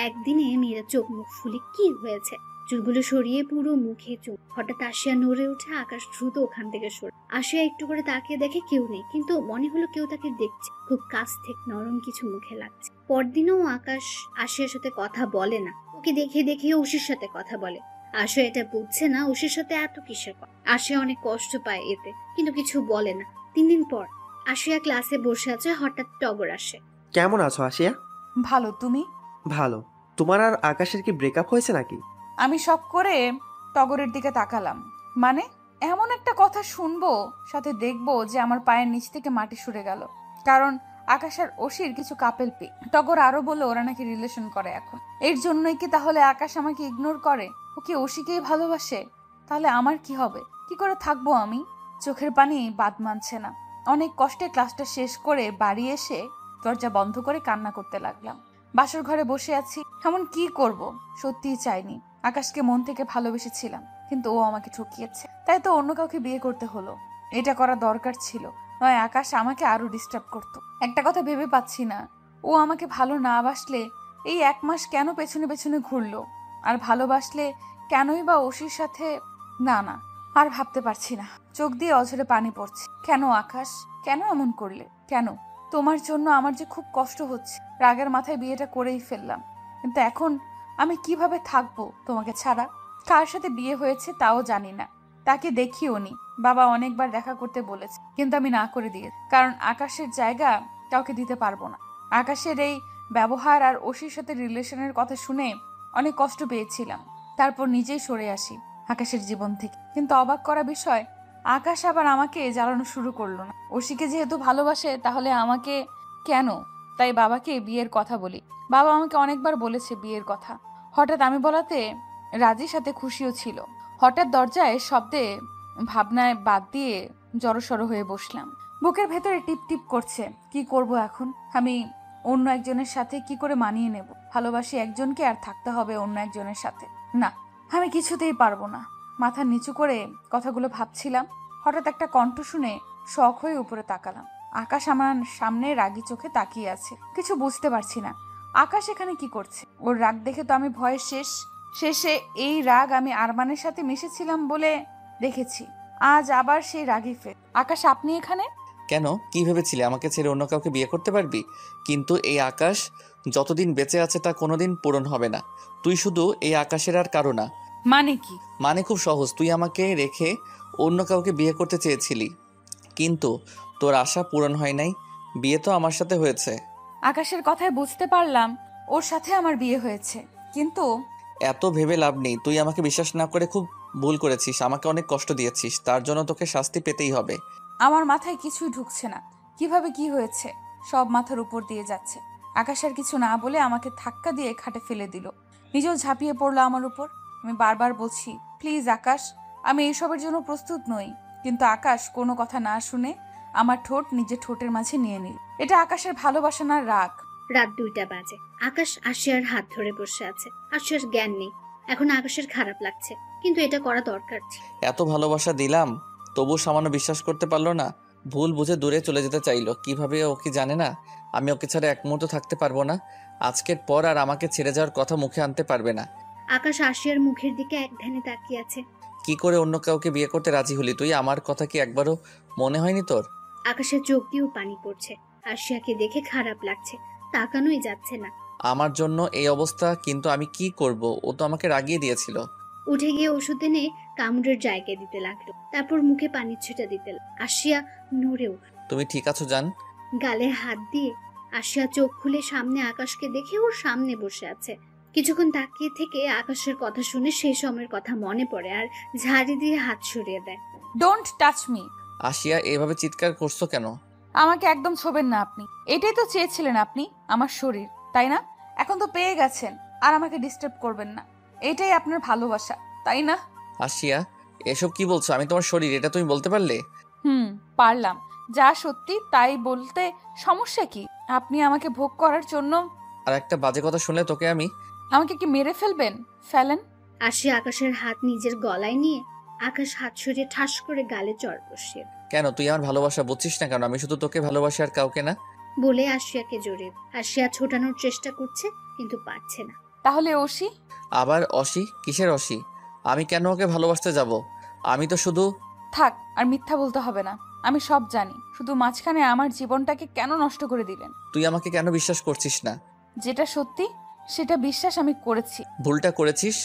[SPEAKER 5] একদিনে মেয়েরা চোখ মুখ ফুলে কি হয়েছে, চুলগুলো সরিয়ে পুরো মুখে চোখ। হঠাৎ আশিয়া নড়ে উঠে। আকাশ দ্রুত ওখান থেকে সরে। আশিয়া একটু করে তাকিয়ে দেখে কেউ নেই, কিন্তু মনে হলো কেউ তাকে দেখছে। খুব কাছ থেকে নরম কিছু মুখে লাগছে। পরদিনও আকাশ আশিয়ার সাথে কথা বলে না। ওকে দেখে দেখে অর্ষির সাথে কথা বলে। আশিয়া এটা বুঝছে না অর্ষির সাথে এত কিসের কথা। আশিয়া অনেক কষ্ট পায় এতে, কিন্তু কিছু বলে না। 3 দিন পর আশিয়া ক্লাসে বসে আছে। হঠাৎ টগর আসে।
[SPEAKER 4] কেমন আছো আশিয়া?
[SPEAKER 1] ভালো, তুমি?
[SPEAKER 4] ভালো। তোমার আর আকাশের কি ব্রেকআপ হয়েছে নাকি?
[SPEAKER 1] আমি শক করে টগরের দিকে তাকালাম। মানে এমন একটা কথা শুনবো, সাথে দেখবো যে আমার পায়ের নিচ থেকে মাটি সরে গেল। কারণ আকাশ আর অসির কিছু কাপেল পি। টগর আরো বলল ওরা নাকি রিলেশন করে এখন। এর জন্যই কি তাহলে আকাশ আমাকে ইগনোর করে? ও কি অসিকেই ভালোবাসে? তাহলে আমার কি হবে? কি করে থাকবো আমি? চোখের পানি বাদ মানছে না। অনেক কষ্টে ক্লাসটা শেষ করে বাড়ি এসে দরজা বন্ধ করে কান্না করতে লাগলাম। বাসর ঘরে বসে আছি, এমন কি করব? সত্যিই চাইনি। আকাশকে মন থেকে ভালোবেসেছিলাম, কিন্তু ও আমাকে ঠকিয়েছে। তাই তো অন্য কাউকে বিয়ে করতে হলো। এটা করা দরকার ছিল, নয় আকাশ আমাকে আরো ডিস্টার্ব করতো। একটা কথা ভেবে পাচ্ছি না, ও আমাকে ভালো না বাসলে এই 1 মাস কেন পেছনে পেছনে ঘুরলো? আর ভালোবাসলে কেনই বা অসির সাথে? না না, আর ভাবতে পারছি না। চোখ দিয়ে অঝরে পানি পড়ছে। কেন আকাশ, কেন এমন করলে? কেন? তোমার জন্য আমার যে খুব কষ্ট হচ্ছে। রাগের মাথায় বিয়েটা করেই ফেললাম, কিন্তু এখন আমি কিভাবে থাকবো তোমাকে ছাড়া? কার সাথে বিয়ে হয়েছে তাও জানি না, তাকে দেখিও নি। বাবা অনেকবার দেখা করতে বলেছে, কিন্তু আমি না করে দিয়েছি। কারণ আকাশের জায়গা কাউকে দিতে পারবো না। আকাশের এই ব্যবহার আর অসির সাথে রিলেশনের কথা শুনে অনেক কষ্ট পেয়েছিলাম। তারপর নিজেই সরে আসি আকাশের জীবন থেকে। কিন্তু অবাক করা বিষয়, আকাশ আবার আমাকে জ্বালানো শুরু করলো না। অসিকে যেহেতু ভালোবাসে, তাহলে আমাকে কেন? তাই বাবাকে বিয়ের কথা বলি। বাবা আমাকে অনেকবার বলেছে বিয়ের কথা। হঠাৎ আমি বলাতে রাজির সাথে খুশিও ছিল। হঠাৎ দরজায় শব্দে ভাবনায় বাদ দিয়ে জড়সড় হয়ে বসলাম। বুকের ভেতরে টিপ টিপ করছে। কি করব এখন? আমি অন্য একজনের সাথে কি করে মানিয়ে নেব? ভালোবাসি একজনকে আর থাকতে হবে অন্য একজনের সাথে? না, আমি কিছুতেই পারবো না। মাথা নিচু করে কথাগুলো ভাবছিলাম। হঠাৎ একটা কণ্ঠ শুনে শখ হয়ে উপরে তাকালাম। আকাশ আমার সামনে রাগী চোখে তাকিয়ে আছে। কিছু বুঝতে পারছি না আকাশ এখানে কি করছে। ওর রাগ দেখে তো আমি ভয়ে শেষে এই রাগ আমি আরমানের সাথে মিশেছিলাম বলে দেখেছি। আজ আবার সেই রাগই ফের। আকাশ, আপনি এখানে
[SPEAKER 2] কেন? কি ভেবেছিলে আমাকে ছেড়ে অন্য কাউকে বিয়ে করতে পারবি? কিন্তু এই আকাশ যতদিন বেঁচে আছে তা কোনোদিন পূরণ হবে না। তুই শুধু এই আকাশের আর কারো না।
[SPEAKER 1] মানে কি?
[SPEAKER 2] মানে খুব সহজ। তুই আমাকে রেখে অন্য কাউকে বিয়ে করতে চেয়েছিলি, কিন্তু তোর আশা পূরণ হয় নাই। বিয়ে তো আমার সাথে হয়েছে।
[SPEAKER 1] আকাশের কথায় বুঝতে পারলাম ওর সাথে আমার বিয়ে হয়েছে, কিন্তু
[SPEAKER 2] এত ভেবে লাভ নেই। তুই আমাকে বিশ্বাস না করে খুব ভুল করেছিস, আমাকে অনেক কষ্ট দিয়েছিস। তার জন্য তোকে শাস্তি পেতেই হবে।
[SPEAKER 1] আমার মাথায় কিছুই ঢুকছে না। কিভাবে কি হয়েছে সব মাথার উপর দিয়ে যাচ্ছে। আকাশ আর কিছু না বলে আমাকে ধাক্কা দিয়ে খাটে ফেলে দিল। নিজেও ঝাঁপিয়ে পড়লো আমার উপর। আমি বারবার বলছি, প্লিজ আকাশ, আমি এইসবের জন্য প্রস্তুত নই। কিন্তু আকাশ কোনো কথা না শুনে আমার ঠোঁট নিজের ঠোঁটের মাঝে নিয়ে নিল। এটা আকাশের ভালোবাসা না রাগ।
[SPEAKER 5] রাত 2টা বাজে। আকাশ আশিয়ার হাত ধরে বসে আছে। আশিয়ার জ্ঞান নেই। এখন আকাশের খারাপ লাগছে, কিন্তু এটা করা দরকার ছিল।
[SPEAKER 2] এত ভালোবাসা দিলাম, তবু সামান্য বিশ্বাস করতে পারলো না। ভুল বুঝে দূরে চলে যেতে চাইলো। কিভাবে ও কি জানে না আমি ওকে ছাড়া এক মুহূর্ত থাকতে পারবো না। আজকের পর আর আমাকে ছেড়ে যাওয়ার কথা মুখে আনতে পারবে না।
[SPEAKER 5] আকাশ আশিয়ার মুখের দিকে এক ধ্যানে তাকিয়ে আছে।
[SPEAKER 2] কি করে অন্য কাউকে বিয়ে করতে রাজি হলি তুই? আমার কথা কি একবারও মনে হয়নি তোর?
[SPEAKER 5] আকাশের চোখ দিয়েও পানি পড়ছে। আশিয়াকে দেখে খারাপ লাগছে, তাকানোই যাচ্ছে না।
[SPEAKER 2] আমার জন্য এই অবস্থা, কিন্তু আমি কি করব? ও তো আমাকে রাগিয়ে দিয়েছিল।
[SPEAKER 5] উঠে গিয়ে ওষুধ এনে কামড়ের জায়গায় দিতে লাগলো, তারপর মুখে পানির ছিটা দিতে লাগলো। আশিয়া নড়ে উঠল।
[SPEAKER 2] তুমি ঠিক আছো জান?
[SPEAKER 5] গালে হাত দিয়ে আশিয়া চোখ খুলে সামনে আকাশকে দেখে ওর সামনে বসে আছে। কিছুক্ষণ তাকিয়ে থেকে আকাশের কথা শুনে সেই সময়ের কথা মনে পড়ে আর ঝাড়ি দিয়ে হাত সরিয়ে দেয়।
[SPEAKER 1] Don't touch me.
[SPEAKER 2] আশিয়া, এভাবে চিৎকার করছো কেন?
[SPEAKER 1] আমাকে একদম ছোবেন না আপনি। এটাই তো চেয়েছিলেন আপনি, আমার শরীর, তাই না? এখন তো পেয়ে গেছেন, আর আমাকে ডিস্টার্ব করবেন না। এটাই আপনার ভালোবাসা, তাই না?
[SPEAKER 2] আশিয়া, এসব কি বলছো? আমি তোমার শরীর, এটা তুমি বলতে পারলে?
[SPEAKER 1] পারলাম। যা সত্যি তাই বলতে সমস্যা কি? আপনি আমাকে ভোগ করার জন্য।
[SPEAKER 2] আর একটা বাজে কথা শুনলে তোকে আমি।
[SPEAKER 1] আমাকে কি মেরে ফেলবেন? ফেলেন।
[SPEAKER 5] আশিয়া আকাশের হাত নিজের গলায় নিয়ে আকাশ হাত সরিয়ে ঠাস করে গালে চড় বসিয়ে
[SPEAKER 2] কেন? তুই আমার ভালোবাসা বুঝছিস না কেন? আমি শুধু তোকে ভালোবাসি, আর কাউকে না।
[SPEAKER 5] বলে আশিয়াকে জড়িয়ে আশিয়া ছোটানোর চেষ্টা করছে, কিন্তু পারছে না।
[SPEAKER 1] তাহলে অসি?
[SPEAKER 2] আবার অসি? কিসের অসি? আমি কেন ওকে ভালোবাসতে যাব? আমি তো শুধু।
[SPEAKER 1] থাক, আর মিথ্যা বলতে হবে না। আমি সব জানি, শুধু মাঝখানে আমার জীবনটাকে কেন নষ্ট করে দিলেন?
[SPEAKER 2] তুই আমাকে কেন বিশ্বাস করছিস না?
[SPEAKER 1] যেটা সত্যি সেটা বিশ্বাস আমি করেছি।
[SPEAKER 2] ভুলটা করেছিস,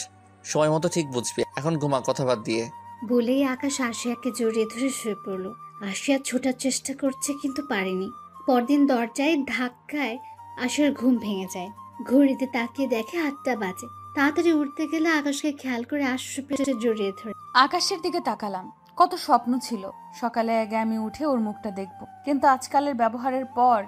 [SPEAKER 2] সময় মতো ঠিক বুঝবি। এখন ঘুমা, কথা বাদ দিয়ে।
[SPEAKER 5] বলেই আকাশ আশিয়াকে জড়িয়ে ধরে শুয়ে পড়ল। আশিয়া ছোটার চেষ্টা করছে, কিন্তু পারেনি। পরদিন দরজায় ধাক্কায় আশিয়ার ঘুম ভেঙে যায়। ঘড়িতে তাকিয়ে দেখে 8টা বাজে। তাড়াতাড়ি উঠতে গেলে আকাশকে খেয়াল করে আশ্রয় জড়িয়ে ধরে।
[SPEAKER 1] আকাশের দিকে তাকালাম। কত স্বপ্ন ছিল সকালে আগে আমি উঠে ওর মুখটা দেখব, কিন্তু আজকালের ব্যবহারের পর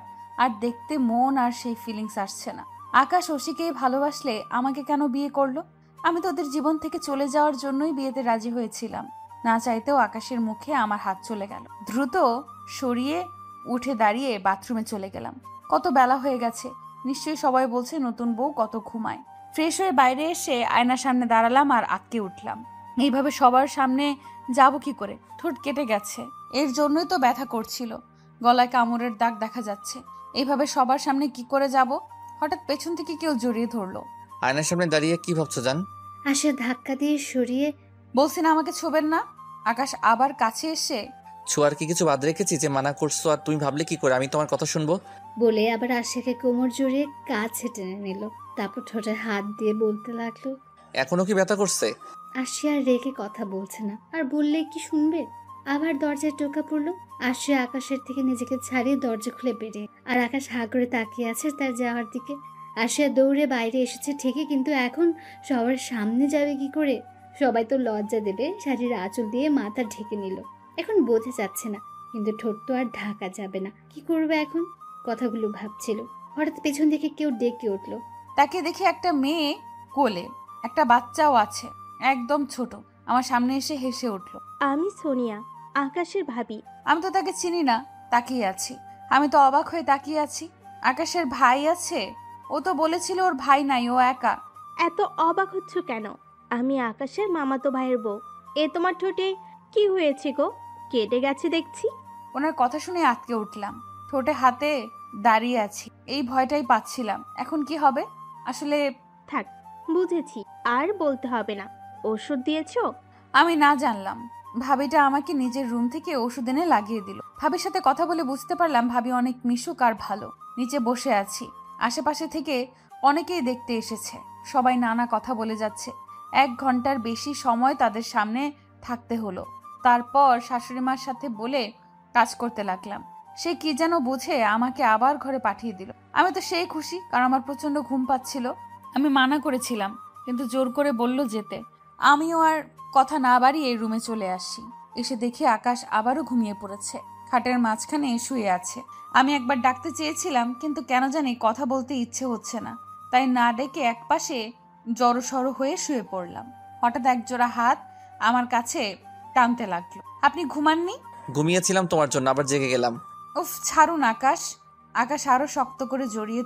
[SPEAKER 1] আর দেখতে মন আর সেই ফিলিংস আসছে না। আকাশ অসিকেই ভালোবাসলে আমাকে কেন বিয়ে করলো? আমি তো ওদের জীবন থেকে চলে যাওয়ার জন্যই বিয়েতে রাজি হয়েছিলাম। না চাইতেও আকাশের মুখে আমার হাত চলে গেল। দ্রুত সরিয়ে উঠে দাঁড়িয়ে বাথরুমে চলে গেলাম। কত বেলা হয়ে গেছে, নিশ্চয়ই সবাই বলছে নতুন বউ কত ঘুমায়। ফ্রেশ হয়ে বাইরে এসে আয়নার সামনে দাঁড়ালাম আর আটকে উঠলাম। এইভাবে সবার সামনে যাব কি করে? ঠোঁট কেটে গেছে, এর জন্যই তো ব্যথা করছিল। গলায় কামড়ের দাগ দেখা যাচ্ছে। এইভাবে সবার সামনে কি করে যাব? হঠাৎ পেছন থেকে কেউ জড়িয়ে ধরলো।
[SPEAKER 2] আয়নার সামনে দাঁড়িয়ে কি ভাবছো জান?
[SPEAKER 5] আশিয়া ধাক্কা দিয়ে সরিয়ে
[SPEAKER 1] বলছি না আমাকে ছোবেন না। আকাশ আবার কাছে এসে
[SPEAKER 2] ছোঁয়ার কি কিছু বাদ রেখেছি যে মানা করছো? আর তুমি ভাবলে কি করে আমি তোমার কথা শুনবো?
[SPEAKER 5] বলে আবার আশিয়াকে কোমর জড়িয়ে কাছে টেনে নিল। তারপর ঠোঁটে হাত দিয়ে বলতে লাগলো,
[SPEAKER 2] এখনো কি ব্যথা করছে?
[SPEAKER 5] আশিয়া রেগে কথা বলছে না, আর বললে কি শুনবে? আবার দরজায় টোকা পড়লো। আশিয়া আকাশের থেকে নিজেকে ছাড়িয়ে দরজা খুলে বেরিয়ে, আর আকাশ হা করে তাকিয়ে আছে তার যাওয়ার দিকে। আশিয়া দৌড়ে বাইরে এসেছে ঠিকই, কিন্তু এখন সবার সামনে যাবে কি করে? সবাই তো লজ্জা দেবে। শাড়ির আঁচল দিয়ে মাথা ঢেকে নিল। এখন বোঝা যাচ্ছে না, কিন্তু ঠোঁট তো আর ঢাকা যাবে না। কি করবে এখন? কথাগুলো ভাবছিল। হঠাৎ পেছন থেকে কেউ ডেকে উঠলো।
[SPEAKER 1] তাকে দেখে একটা মেয়ে কোলে, একটা বাচ্চাও আছে, একদম ছোট। আমার সামনে এসে হেসে উঠলো।
[SPEAKER 12] আমি সোনিয়া, আকাশের ভাবি।
[SPEAKER 1] আমি তো তাকে চিনি না, তাকিয়ে আছি। আমি তো অবাক হয়ে তাকিয়ে আছি। আকাশের ভাই আছে? ও তো বলেছিল ওর ভাই নাই, ও একা।
[SPEAKER 12] এত অবাক হচ্ছ কেন? আমি আকাশের মামাতো ভাইয়ের বউ। এ তোমার ঠোঁটে কি হয়েছে গো? কেটে গেছে দেখছি।
[SPEAKER 1] ওনার কথা শুনে আটকে উঠলাম। ঠোঁটে হাতে দাঁড়িয়ে আছি, এই ভয়টাই পাচ্ছিলাম। এখন কি হবে আসলে?
[SPEAKER 12] থাক, বুঝেছি, আর বলতে হবে না। ওষুধ দিয়েছো?
[SPEAKER 1] আমি না জানলাম। ভাবিটা আমাকে নিজের রুম থেকে ওষুধ এনে লাগিয়ে দিল। ভাবির সাথে কথা বলে বুঝতে পারলাম ভাবি অনেক মিশুক আর ভালো। নিচে বসে আছি, আশেপাশে থেকে অনেকেই দেখতে এসেছে। সবাই নানা কথা বলে যাচ্ছে। 1 ঘন্টার বেশি সময় তাদের সামনে থাকতে হলো। তারপর শাশুড়িমার সাথে বলে কাজ করতে লাগলাম। সে কি যেন বুঝে আমাকে আবার ঘরে পাঠিয়ে দিল। আমি তো সেই খুশি, কারণ আমার প্রচন্ড ঘুম পাচ্ছিল। আমি মানা করেছিলাম, কিন্তু জোর করে বলল যেতে। আমিও আর কথা না বাড়িয়ে রুমে চলে আসি। এসে দেখি আকাশ আবারও ঘুমিয়ে পড়েছে, খাটের মাঝখানে শুয়ে আছে। আমি একবার ডাকতে চেয়েছিলাম, কিন্তু কেন জানি কথা বলতে ইচ্ছে হচ্ছে না। তাই না ডেকে একপাশে জড়সড় হয়ে শুয়ে পড়লাম। হঠাৎ একজোড়া হাত আমার কাছে টানতে লাগলো। আপনি ঘুমাননি?
[SPEAKER 2] ঘুমিয়েছিলাম তোমার জন্য, আবার জেগে গেলাম।
[SPEAKER 1] উফ, ছাড়ুন আকাশ। আকাশ আরো শক্ত করে জড়িয়ে